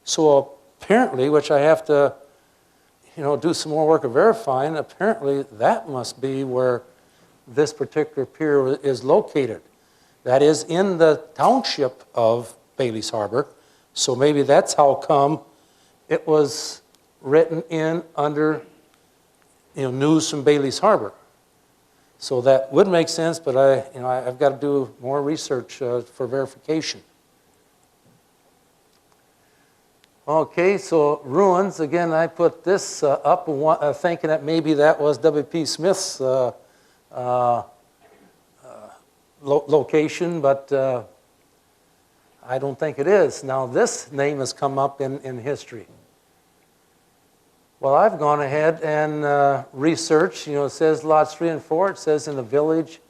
S2: So apparently, which I have to, do some more work of verifying, apparently that must be where this particular pier is located. That is in the township of Bailey's Harbor. So maybe that's how come it was written in under, news from Bailey's Harbor. So that would make sense, but I've got to do more research for verification. Okay, so ruins, again, I put this up thinking that maybe that was W.P. Smith's location, but I don't think it is. Now, this name has come up in history. Well, I've gone ahead and researched, it says lots 3 and 4. It says in the village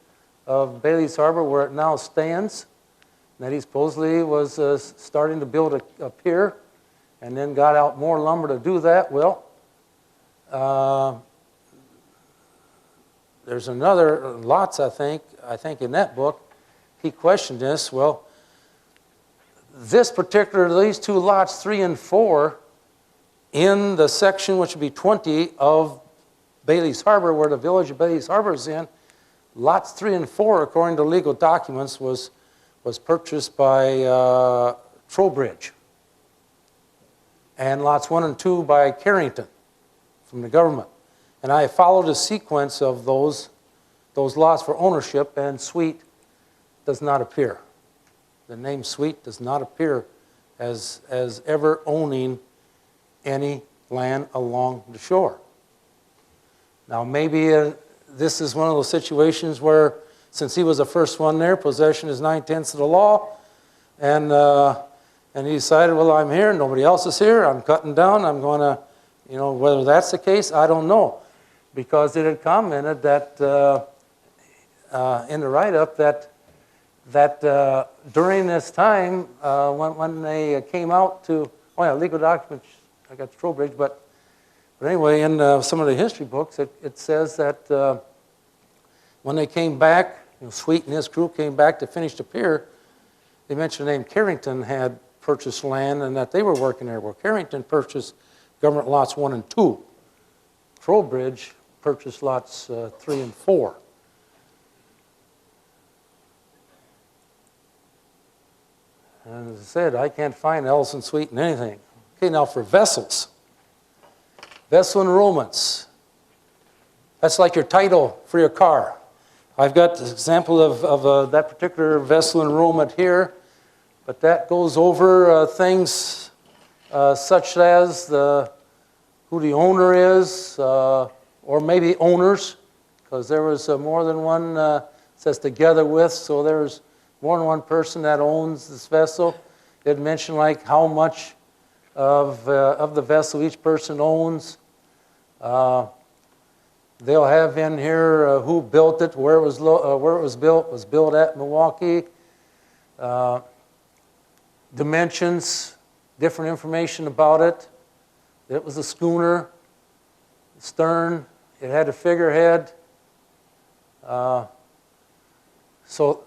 S2: of Bailey's Harbor where it now stands, that he supposedly was starting to build a pier and then got out more lumber to do that. Well, there's another, lots, I think in that book, he questioned this. Well, these 2 lots, 3 and 4, in the section which would be 20 of Bailey's Harbor, where the village of Bailey's Harbor is in, lots 3 and 4, according to legal documents, was purchased by Trowbridge. And lots 1 and 2 by Carrington from the government. And I followed a sequence of those lots for ownership, and Sweet does not appear. The name Sweet does not appear as ever owning any land along the shore. Now maybe this is one of those situations where, since he was the first one there, possession is 9/10 of the law, and he decided, well, I'm here, nobody else is here, I'm cutting down, I'm going to, whether that's the case, I don't know. Because it had commented that in the write-up that during this time, when they came out to, legal documents, I got the Trowbridge, but anyway, in some of the history books, it says that when they came back, Sweet and his crew came back to finish the pier, they mentioned the name Carrington had purchased land and that they were working there. Well, Carrington purchased government lots 1 and 2. Trowbridge purchased lots 3 and 4. And as I said, I can't find Ellison Sweet in anything. Okay, now for vessels. Vessel enrollments. That's like your title for your car. I've got an example of that particular vessel enrollment here, but that goes over things such as who the owner is, or maybe owners, because there was more than one says together with, so there's more than one person that owns this vessel. It mentioned like how much of the vessel each person owns. They'll have in here who built it, where it was built. It was built at Milwaukee. Dimensions, different information about it. It was a schooner, stern. It had a figurehead. So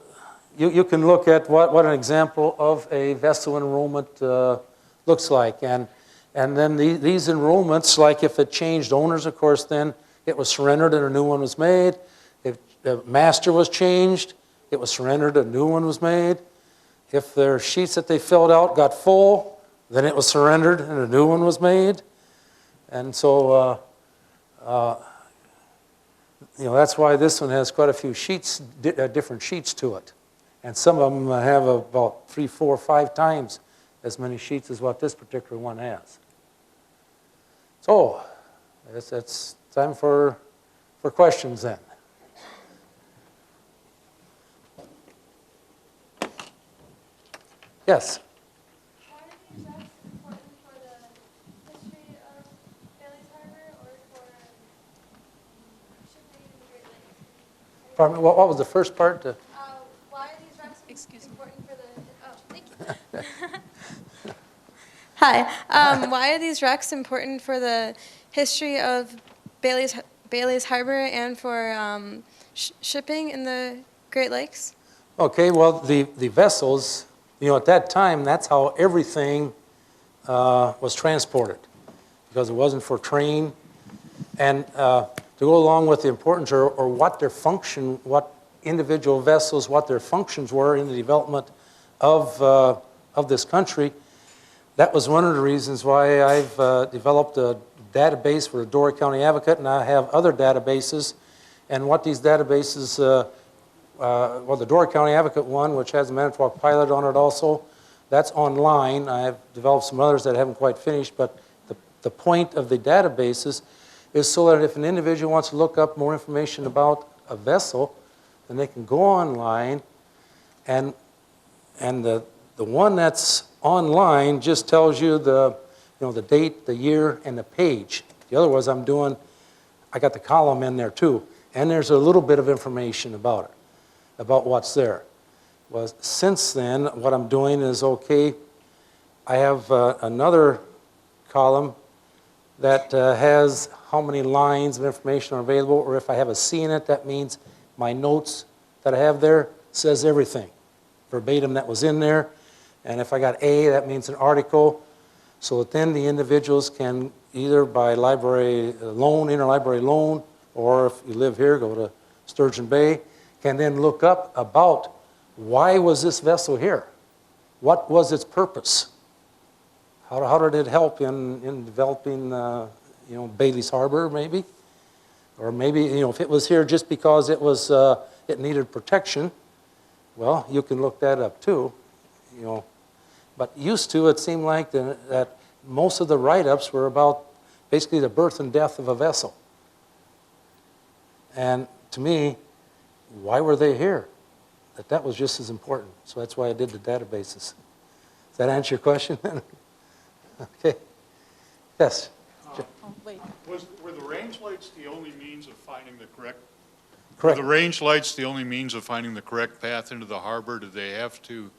S2: you can look at what an example of a vessel enrollment looks like. And then these enrollments, like if it changed owners, of course, then it was surrendered and a new one was made. If the master was changed, it was surrendered, a new one was made. If their sheets that they filled out got full, then it was surrendered and a new one was made. And so, that's why this one has quite a few sheets, different sheets to it. And some of them have about 3, 4, 5 times as many sheets as what this particular one has. So, it's time for questions then. Yes?
S4: Why are these wrecks important for the history of Bailey's Harbor or for shipping in the Great Lakes?
S2: Pardon me, what was the first part?
S4: Why are these wrecks important for the... Oh, thank you. Hi. Why are these wrecks important for the history of Bailey's Harbor and for shipping in the Great Lakes?
S2: Okay, well, the vessels, at that time, that's how everything was transported, because it wasn't for train. And to go along with the importance or what their function, what individual vessels, what their functions were in the development of this country, that was one of the reasons why I've developed a database for the Door County Advocate, and I have other databases. And what these databases, the Door County Advocate one, which has a Manitowoc pilot on it also, that's online. I've developed some others that I haven't quite finished, but the point of the databases is so that if an individual wants to look up more information about a vessel, then they can go online, and the one that's online just tells you the date, the year, and the page. The other ones I got the column in there too, and there's a little bit of information about it, about what's there. Well, since then, what I'm doing is, okay, I have another column that has how many lines of information are available, or if I have a C in it, that means my notes that I have there says everything, verbatim that was in there. And if I got A, that means an article, so that then the individuals can either by library loan, interlibrary loan, or if you live here, go to Sturgeon Bay, can then look up about why was this vessel here? What was its purpose? How did it help in developing, Bailey's Harbor, maybe? Or maybe, if it was here just because it needed protection, well, you can look that up too, But used to, it seemed like that most of the write-ups were about basically the birth and death of a vessel. And to me, why were they here? That was just as important. So that's why I did the databases. Does that answer your question? Okay. Yes.
S1: Oh, wait.
S5: Were the range lights the only means of finding the correct?
S2: Correct.
S5: Were the range lights the only means of finding the correct path into the harbor? Did they have to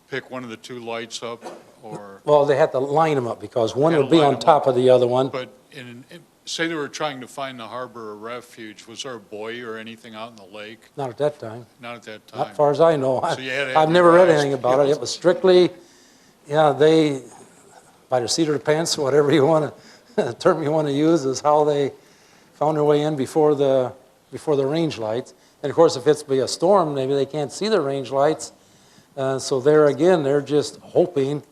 S5: pick one of the two lights up, or?
S2: Well, they had to line them up because one
S5: Had to
S2: would be
S5: line
S2: on
S5: them
S2: top of the other one.
S5: But say they were trying to find the harbor or refuge, was there a buoy or anything out in the lake?
S2: Not at that time.
S5: Not at that
S2: Not
S5: time.
S2: as far as I know.
S5: So you had to have
S2: I've never read
S5: your eyes
S2: anything about it.
S5: peeled.
S2: It was strictly, they, by the seat of the pants, whatever you want to, term you want to use, is how they found their way in before the range lights. And of course, if it's be a storm, maybe they can't see the range lights. So there again, they're just hoping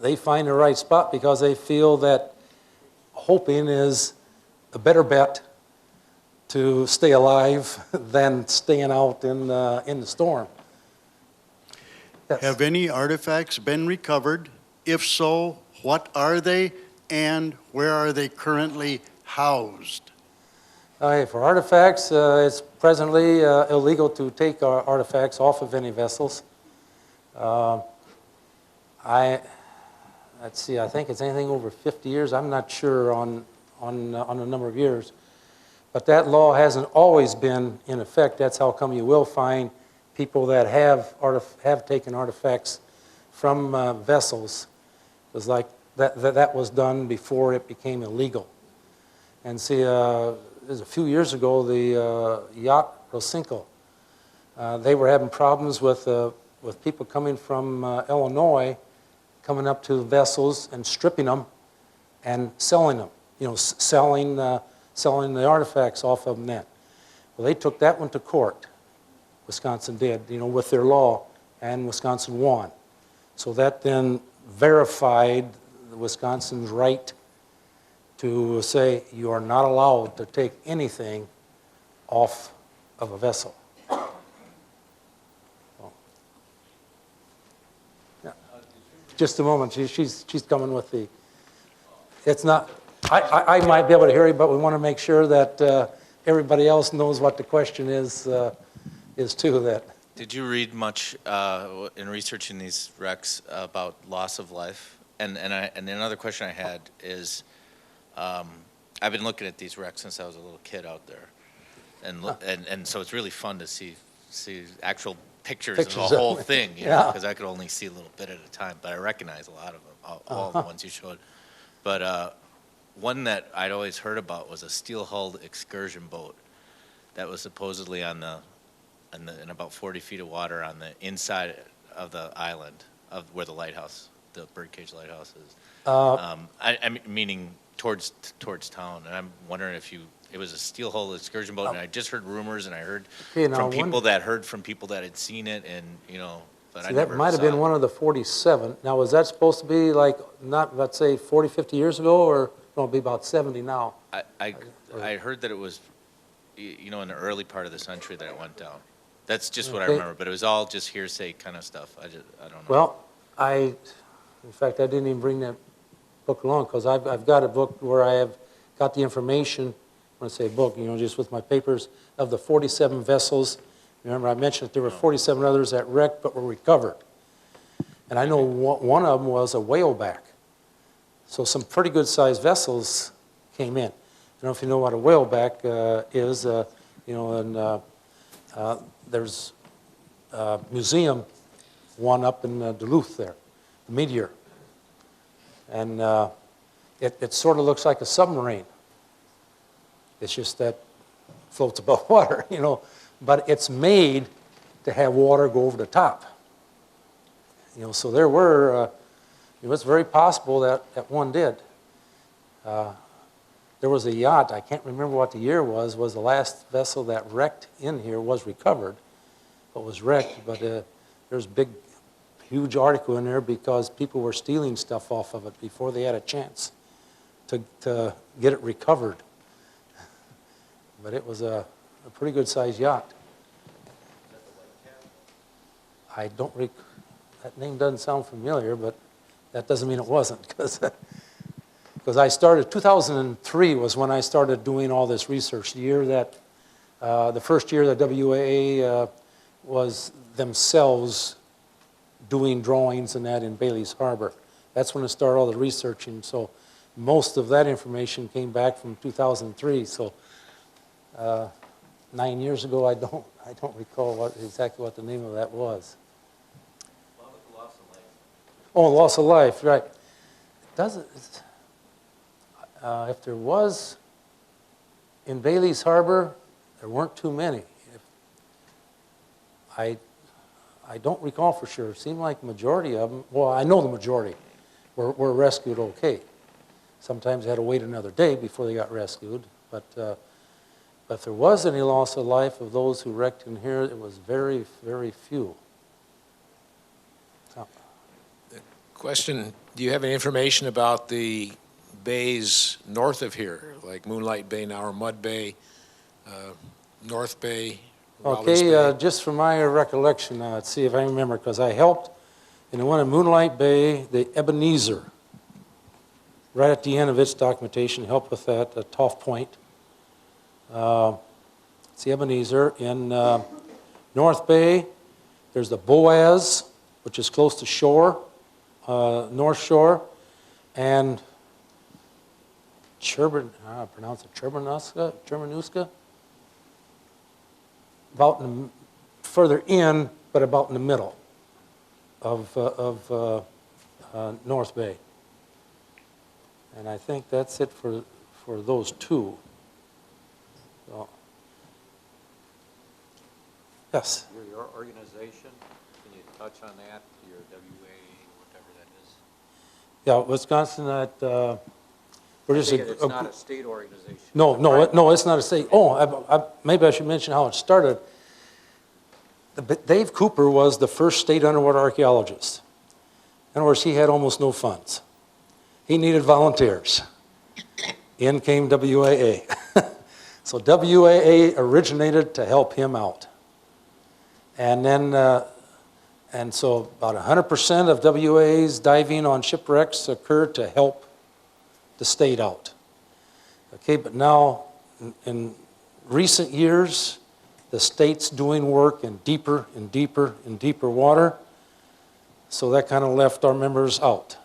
S2: they find the right spot because they feel that hoping is a better bet to stay alive than staying out in the storm. Yes.
S6: Have any artifacts been recovered? If so,
S3: What are they, and where are they currently housed?
S2: Okay, for artifacts, it's presently illegal to take artifacts off of any vessels. Let's see, I think it's anything over 50 years. I'm not sure on the number of years. But that law hasn't always been in effect. That's how come you will find people that have taken artifacts from vessels. It was like that was done before it became illegal. And see, it was a few years ago, the yacht Russel, they were having problems with people coming from Illinois, coming up to vessels and stripping them and selling them. You know, selling the artifacts off of them then. Well, they took that one to court. Wisconsin did, you know, with their law, and Wisconsin won. So that then verified Wisconsin's right to say you are not allowed to take anything off of a vessel. Yeah. Just a moment, she's coming with the, it's not, I might be able to hear you, but we want to make sure that everybody else knows what the question is too. That.
S6: Did you read much in researching these wrecks about loss of life? And another question I had is, I've been looking at these wrecks since I was a little kid out there, and so it's really fun to see actual pictures of the whole thing, you know, because I could only see a little bit at a time, but I recognize a lot of them, all the ones you showed. But one that I'd always heard about was a steel-hulled excursion boat that was supposedly in about 40 feet of water on the inside of the island of where the lighthouse, the birdcage lighthouse is. I meaning towards town, and I'm wondering if it was a steel-hulled excursion boat, and I just heard rumors, and I heard from people that had seen it, and you know. But I never
S2: that might have been one of the 47. Now, was that supposed to be like, not, let's say, 40, 50 years ago, or no, it'd be about 70 now?
S6: I heard that it was, you know, in the early part of the century that it went down. That's just what I remember, but it was all just hearsay kind of stuff. I don't know.
S2: Well, in fact, I didn't even bring that book along, because I've got a book where I have got the information, when I say book, you know, just with my papers, of the 47 vessels. Remember, I mentioned that there were 47 others that wrecked but were recovered. And I know one of them was a whaleback. So some pretty good-sized vessels came in. I don't know if you know what a whaleback is, you know, and there's a museum, one up in Duluth there, the Meteor. And it sort of looks like a submarine. It's just that it floats above water, you know. But it's made to have water go over the top. You know, so there were, it was very possible that one did. There was a yacht, I can't remember what the year was the last vessel that wrecked in here was recovered, but was wrecked, but there's a big, huge article in there because people were stealing stuff off of it before they had a chance to get it recovered. But it was a pretty good-sized yacht. I don't that name doesn't sound familiar, but that doesn't mean it wasn't, because I started, 2003 was when I started doing all this research, the year that, the first year that WAA was themselves doing drawings and that in Bailey's Harbor. That's when I started all the researching, so most of that information came back from 2003, so 9 years ago, I don't recall exactly what the name of that was. Oh, loss of life, right. If there was in Bailey's Harbor, there weren't too many. I don't recall for sure. It seemed like the majority of them, well, I know the majority were rescued okay. Sometimes they had to wait another day before they got rescued, but if there was any loss of life of those who wrecked in here, it was very, very few. So.
S7: Question, do you have any information about the bays north of here, like Moonlight Bay now, or Mud Bay, North Bay, Rollins
S2: Okay,
S7: Bay?
S2: just from my recollection, let's see if I remember, because I helped in the one in Moonlight Bay, the Ebenezer right at the end of its documentation, help with that, Toff Point. It's the Ebenezer. In North Bay, there's the Boaz, which is close to shore, North Shore, and pronounce it Chermanuska, about further in, but about in the middle of North Bay. And I think that's it for those two. So, yes?
S8: Your organization, can you touch on that, your WA, whatever that is?
S2: Yeah, Wisconsin, we're just.
S8: It's not a state organization.
S2: No, it's not a state. Oh, maybe I should mention how it started. Dave Cooper was the first state underwater archaeologist. In other words, he had almost no funds. He needed volunteers. In came WAA. So WAA originated to help him out. And then, and so about 100% of WAA's diving on shipwrecks occurred to help the state out. Okay, but now in recent years, the state's doing work in deeper and deeper and deeper water. So that kind of left our members out.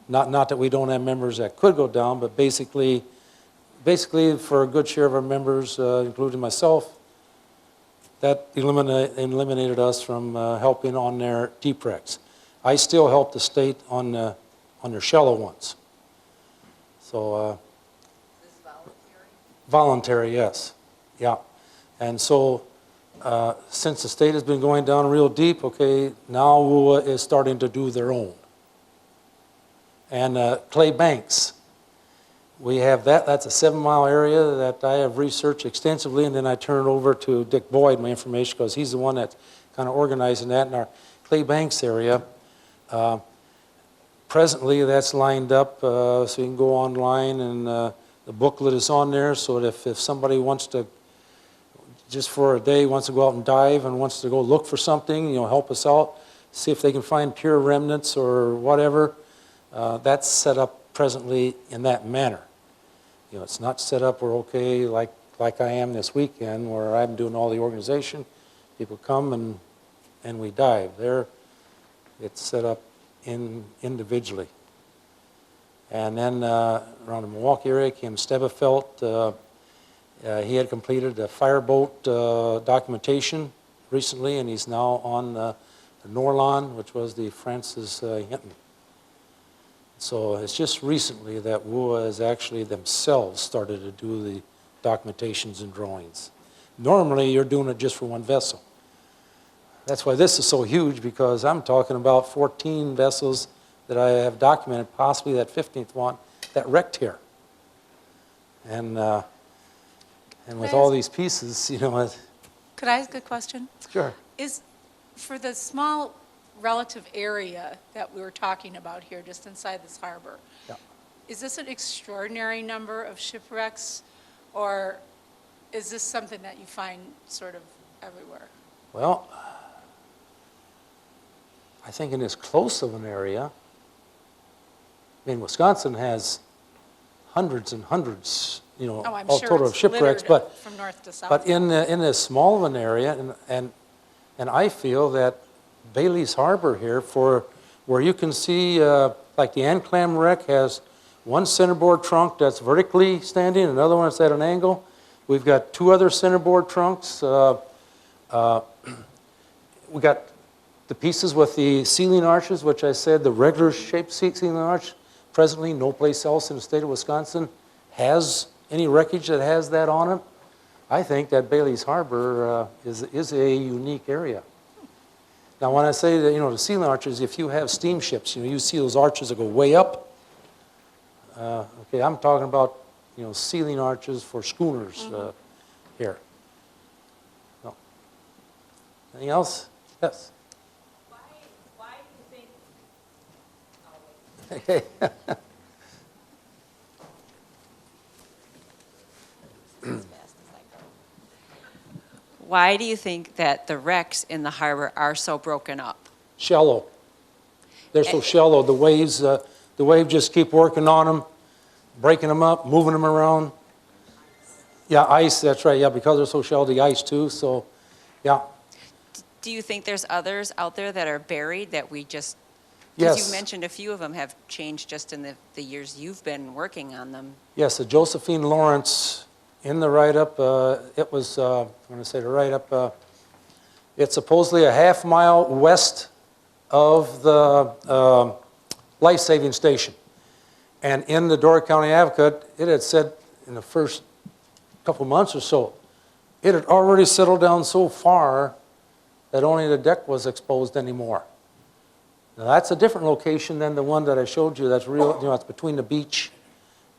S2: Not that we don't have members that could go down, but basically for a good share of our members, including myself, that eliminated us from helping on their deep wrecks. I still help the state on their shallow ones. So,
S9: Is this voluntary?
S2: voluntary, yes, yeah. And so, since the state has been going down real deep, okay, now WUA is starting to do their own. And clay banks, we have that's a 7-mile area that I have researched extensively, and then I turn it over to Dick Boyd, my information, because he's the one that's kind of organizing that in our clay banks area. Presently, that's lined up, so you can go online, and the booklet is on there, so that if somebody wants to, just for a day, wants to go out and dive and wants to go look for something, help us out, see if they can find pure remnants or whatever, that's set up presently in that manner. It's not set up where, okay, like I am this weekend, where I'm doing all the organization, people come and we dive. There, it's set up individually. And then around the Milwaukee area came Stebefelt. He had completed a fireboat documentation recently, and he's now on the Norlon, which was the Francis Hinton. So it's just recently that WUA has actually themselves started to do the documentations and drawings. Normally, you're doing it just for one vessel. That's why this is so huge, because I'm talking about 14 vessels that I have documented, possibly that 15th one, that wrecked here. And with all these pieces,
S1: Could I ask a question?
S2: Sure.
S1: Is, for the small relative area that we were talking about here, just inside this harbor,
S2: Yeah.
S1: is this an extraordinary number of shipwrecks, or is this something that you find sort of everywhere?
S2: Well, I think in this close of an area, Wisconsin has hundreds and hundreds,
S1: Oh, I'm
S2: all
S1: sure
S2: total of
S1: it's
S2: shipwrecks,
S1: littered
S2: but
S1: from north to south.
S2: But in this small of an area, and I feel that Bailey's Harbor here, for where you can see, like the Anclam wreck has one centerboard trunk that's vertically standing, another one that's at an angle. We've got 2 other centerboard trunks. We got the pieces with the ceiling arches, which I said the regular shaped ceiling arch. Presently, no place else in the state of Wisconsin has any wreckage that has that on it. I think that Bailey's Harbor is a unique area. Now, when I say that, the ceiling arches, if you have steamships, you see those arches that go way up. Okay, I'm talking about, ceiling arches for schooners here. No. Anything else? Yes.
S9: Why do you think?
S2: Okay.
S9: Why do you think that the wrecks in the harbor are so broken up?
S2: Shallow. They're so shallow. The waves just keep working on them. breaking them up, moving them around. Yeah, ice, that's right, yeah, because they're so shelly, ice too, so, yeah.
S9: Do you think there's others out there that are buried that we just,
S2: Yes.
S9: because you mentioned a few of them have changed just in the years you've been working on them.
S2: Yes, the Josephine Lawrence, in the write-up, it was, I'm going to say the write-up, it's supposedly a half-mile west of the life-saving station. And in the Door County Advocate, it had said in the first couple months or so, it had already settled down so far that only the deck was exposed anymore. Now, that's a different location than the one that I showed you. That's real, it's between the beach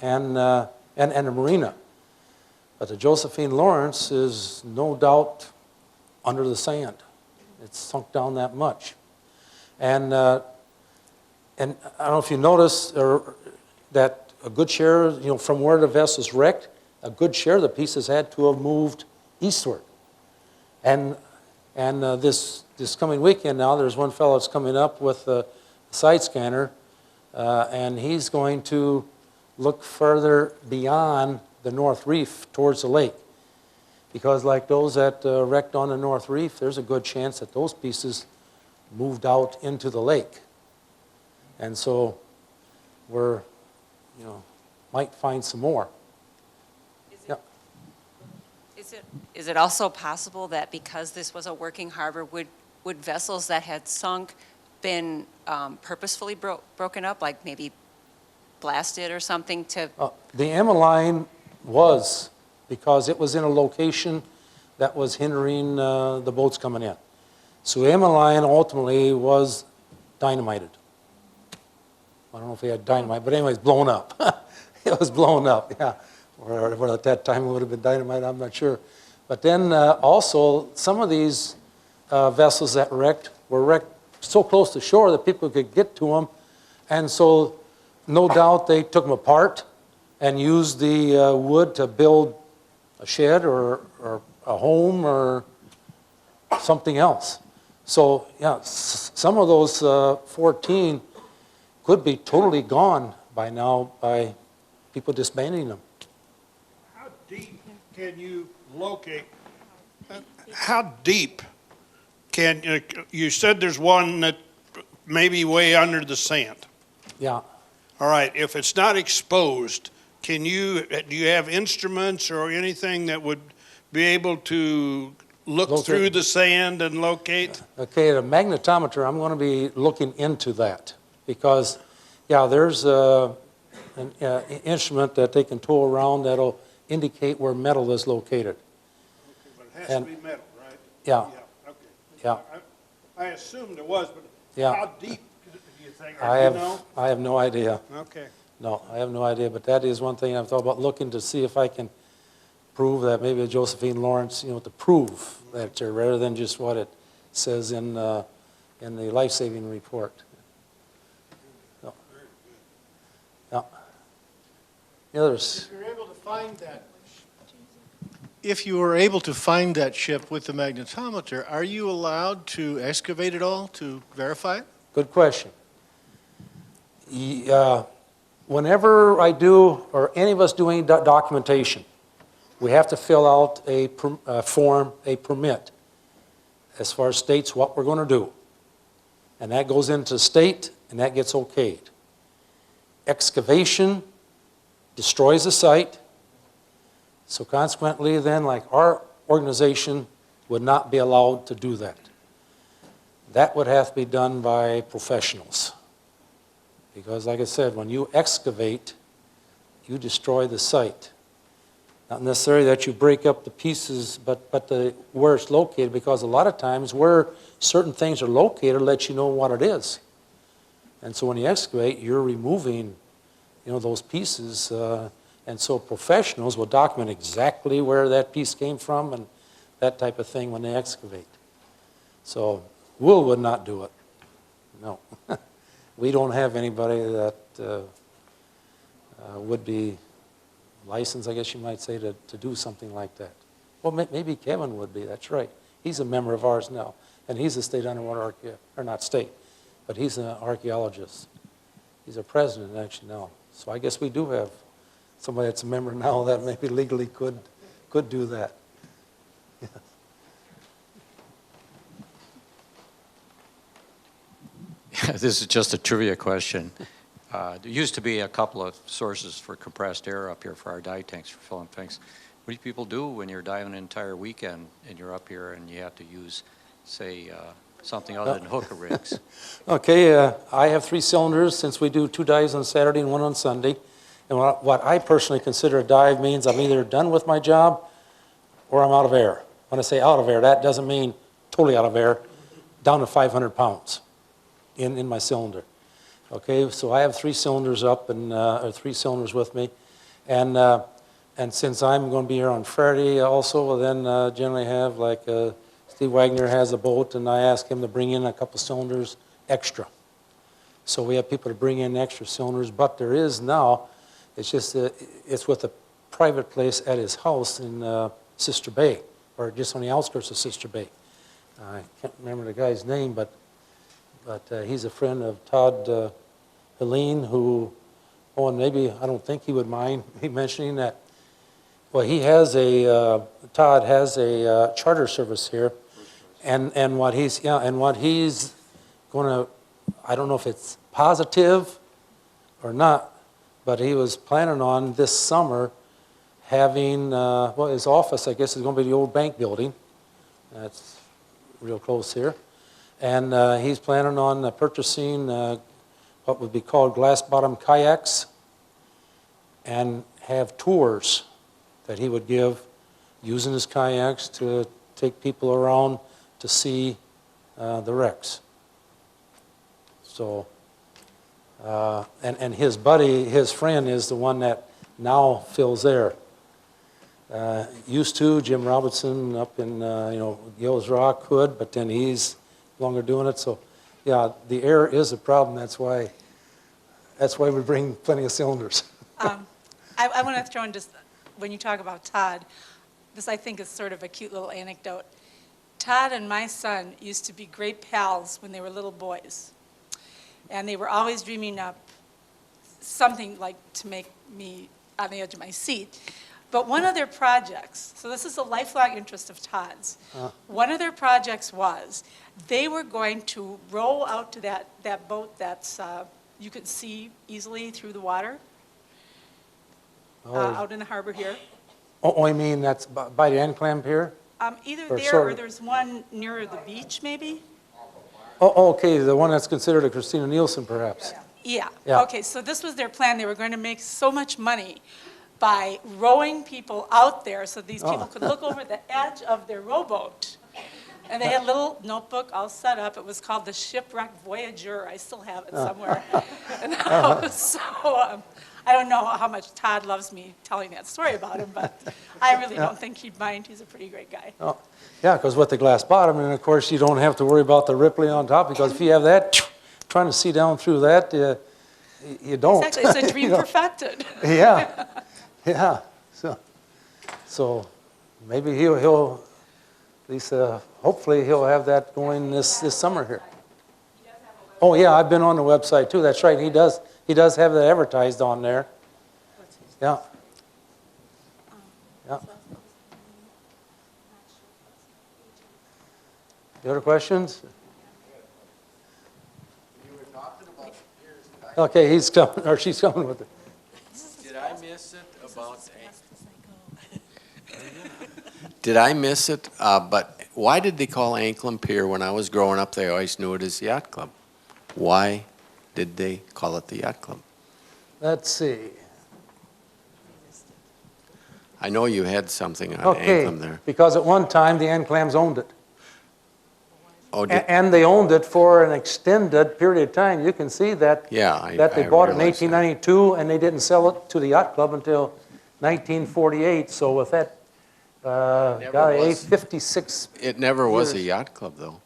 S2: and the marina. But the Josephine Lawrence is no doubt under the sand. It's sunk down that much. And I don't know if you notice that a good share, from where the vessel's wrecked, a good share of the pieces had to have moved eastward. And this coming weekend now, there's one fellow that's coming up with a side scanner, and he's going to look further beyond the North Reef towards the lake. Because like those that wrecked on the North Reef, there's a good chance that those pieces moved out into the lake. And so we're, might find some more.
S9: Is it also possible that because this was a working harbor, would vessels that had sunk been purposefully broken up, like maybe blasted or something to?
S2: The Emmeline was, because it was in a location that was hindering the boats coming in. So Emmeline ultimately was dynamited. I don't know if he had dynamite, but anyways, blown up. It was blown up, yeah. Or at that time it would have been dynamite, I'm not sure. But then also, some of these vessels that were wrecked so close to shore that people could get to them. And so, no doubt they took them apart and used the wood to build a shed or a home or something else. So, yeah, some of those 14 could be totally gone by now by people disbanding them.
S10: How deep can you locate? How deep can you said there's one that may be way under the sand?
S2: Yeah.
S10: All right. If it's not exposed, do you have instruments or anything that would be able to look through the sand and locate?
S2: Okay, the magnetometer, I'm going to be looking into that because, yeah, there's an instrument that they can tool around that'll indicate where metal is located.
S10: Okay, but it has to be metal, right?
S2: Yeah.
S10: Yeah. Okay.
S2: Yeah.
S10: I assumed it was, but
S2: Yeah.
S10: how deep do you think?
S2: I have no idea.
S10: Okay.
S2: No, I have no idea, but that is one thing I've thought about looking to see if I can prove that maybe a Josephine Lawrence, to prove that there, rather than just what it says in the life-saving report. So, yeah. The others.
S11: If you're able to find that, if you were able to find that ship with the magnetometer, are you allowed to excavate it all to verify it?
S2: Good question. Whenever I do, or any of us do any documentation, we have to fill out a form, a permit, as far as states what we're going to do. And that goes into the state, and that gets okayed. Excavation destroys the site. So consequently, then, like our organization would not be allowed to do that. That would have to be done by professionals. Because like I said, when you excavate, you destroy the site. Not necessarily that you break up the pieces, but where it's located, because a lot of times where certain things are located lets you know what it is. And so when you excavate, you're removing, those pieces. And so professionals will document exactly where that piece came from and that type of thing when they excavate. So Will would not do it. No. We don't have anybody that would be licensed, I guess you might say, to do something like that. Well, maybe Kevin would be, that's right. He's a member of ours now, and he's a state underwater archaeologist, or not state, but he's an archaeologist. He's a president actually now. So I guess we do have somebody that's a member now that maybe legally could do that.
S8: This is just a trivia question. There used to be a couple of sources for compressed air up here for our dive tanks for filling things. What do people do when you're diving an entire weekend and you're up here and you have to use, say, something other than hooker rigs?
S2: Okay, I have 3 cylinders since we do 2 dives on Saturday and 1 on Sunday. And what I personally consider a dive means I'm either done with my job or I'm out of air. When I say out of air, that doesn't mean totally out of air, down to 500 pounds in my cylinder. Okay, so I have 3 cylinders up and or 3 cylinders with me, and since I'm going to be here on Friday also, well then generally have like Steve Wagner has a boat, and I ask him to bring in a couple cylinders extra. So we have people to bring in extra cylinders, but there is now, it's just it's with a private place at his house in Sister Bay, or just on the outskirts of Sister Bay. I can't remember the guy's name, but he's a friend of Todd Helene, who, oh, and maybe, I don't think he would mind me mentioning that, well, he has Todd has a charter service here, and what he's going to, I don't know if it's positive or not, but he was planning on this summer having, well, his office, I guess, is going to be the old bank building. That's real close here. And he's planning on purchasing what would be called glass-bottom kayaks and have tours that he would give using his kayaks to take people around to see the wrecks. So, and his buddy, his friend, is the one that now fills there. Used to, Jim Robertson up in, Gills Rock could, but then he's longer doing it. So, yeah, the air is a problem. That's why we bring plenty of cylinders.
S1: I want to throw in just, when you talk about Todd, this I think is sort of a cute little anecdote. Todd and my son used to be great pals when they were little boys. And they were always dreaming up something like to make me on the edge of my seat. But one of their projects, so this is a lifelong interest of Todd's, one of their projects was they were going to row out to that boat that's you could see easily through the water out in the harbor here.
S2: Oh, I mean that's by the end clamp here?
S1: Either
S2: Or
S1: there
S2: sort
S1: or
S2: of-
S1: there's one nearer the beach, maybe?
S2: Oh, okay, the one that's considered a Christina Nielsen, perhaps.
S1: Yeah.
S2: Yeah.
S1: Okay, so this was their plan. They were going to make so much money by rowing people out there so these people could look over the edge of their rowboat. And they had a little notebook all set up. It was called the Shipwreck Voyager. I still have it somewhere. And so I don't know how much Todd loves me telling that story about him, but I really don't think he'd mind. He's a pretty great guy.
S2: Oh, yeah, because with the glass bottom, and of course you don't have to worry about the rippling on top, because if you have that, trying to see down through that, you don't.
S1: Exactly, it's a dream perfected.
S2: Yeah, yeah. So maybe he'll at least hopefully he'll have that going this summer here. Oh yeah, I've been on the website too. That's right. He does have that advertised on there. Yeah. Yeah. The other questions? Okay, he's coming, or she's coming with it.
S12: Did I miss it about? Did I miss it? But why did they call Anklam Pier? When I was growing up, they always knew it as the Yacht Club. Why did they call it the Yacht Club?
S2: Let's see.
S12: I know you had something on
S2: Okay,
S12: Anklam there.
S2: because at one time the Anclams owned it.
S12: Oh,
S2: And they owned it for an extended period of time. You can see that,
S12: yeah,
S2: that they
S12: I
S2: bought it in
S12: realize that.
S2: 1892, and they didn't sell it to the Yacht Club until 1948. So with that,
S12: Never
S2: golly,
S12: was.
S2: 56,
S12: It never was a
S2: years.
S12: yacht club, though.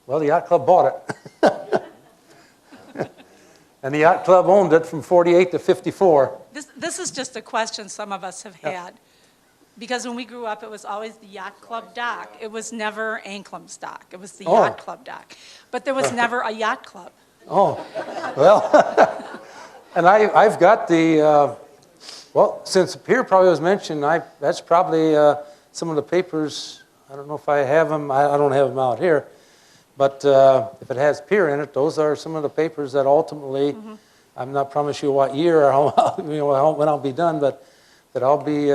S2: well, the Yacht Club bought it. And the Yacht Club owned it from 48 to 54.
S1: This is just a question some of us have had. Because when we grew up, it was always the Yacht Club dock. It was never Anklam's dock. It was the
S2: Oh.
S1: Yacht Club dock. But there was never a yacht club.
S2: Oh, well, and I've got the Well, since the pier probably was mentioned, that's probably some of the papers. I don't know if I have them. I don't have them out here. But if it has pier in it, those are some of the papers that ultimately, I'm not promising you what year or how, when I'll be done, but that I'll be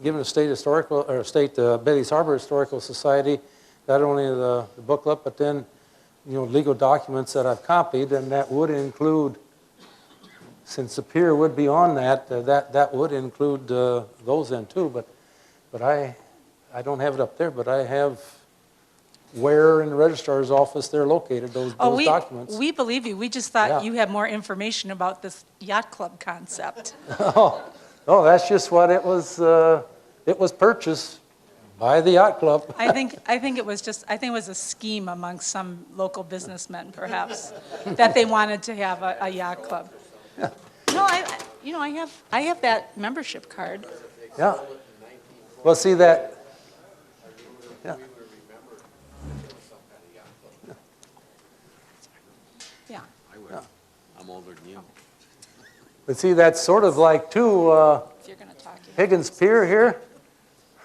S2: giving the State Historical, or State Bailey's Harbor Historical Society, not only the booklet, but then, legal documents that I've copied, and that would include, since the pier would be on that, that would include those in too, but I don't have it up there, but I have where in the registrar's office they're located, those documents.
S1: We believe you. We just thought
S2: Yeah.
S1: you had more information about this yacht club concept.
S2: Oh, that's just what it was purchased by the yacht club.
S1: I think it was a scheme among some local businessmen, perhaps, that they wanted to have a yacht club. No, I have that membership card.
S2: Yeah. Well, see that, yeah.
S1: Yeah.
S12: I'm older than you.
S2: But see, that's sort of like, too,
S1: If you're going to talk.
S2: Higgins Pier here.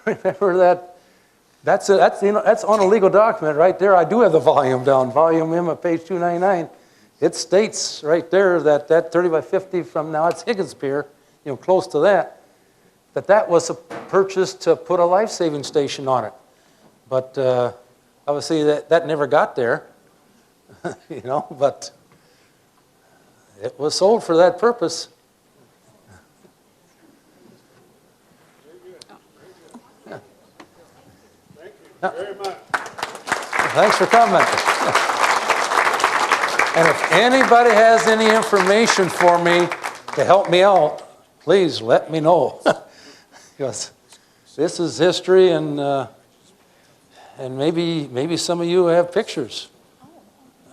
S2: Remember that? That's on a legal document right there. I do have the volume down, volume M at page 299. It states right there that 30 by 50 from now, it's Higgins Pier, close to that was a purchase to put a life-saving station on it. But obviously that never got there, but it was sold for that purpose.
S10: Very much.
S2: Thanks for coming. And if anybody has any information for me to help me out, please let me know. Because this is history, and maybe some of you have pictures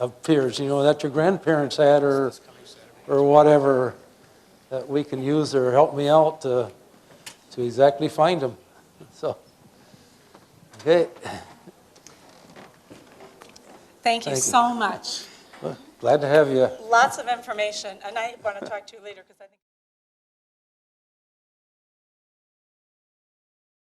S2: of piers, that your grandparents had or whatever, that we can use or help me out to exactly find them. So, okay.
S1: Thank you so much.
S2: Glad to have you.
S1: Lots of information, and I want to talk to you later because I think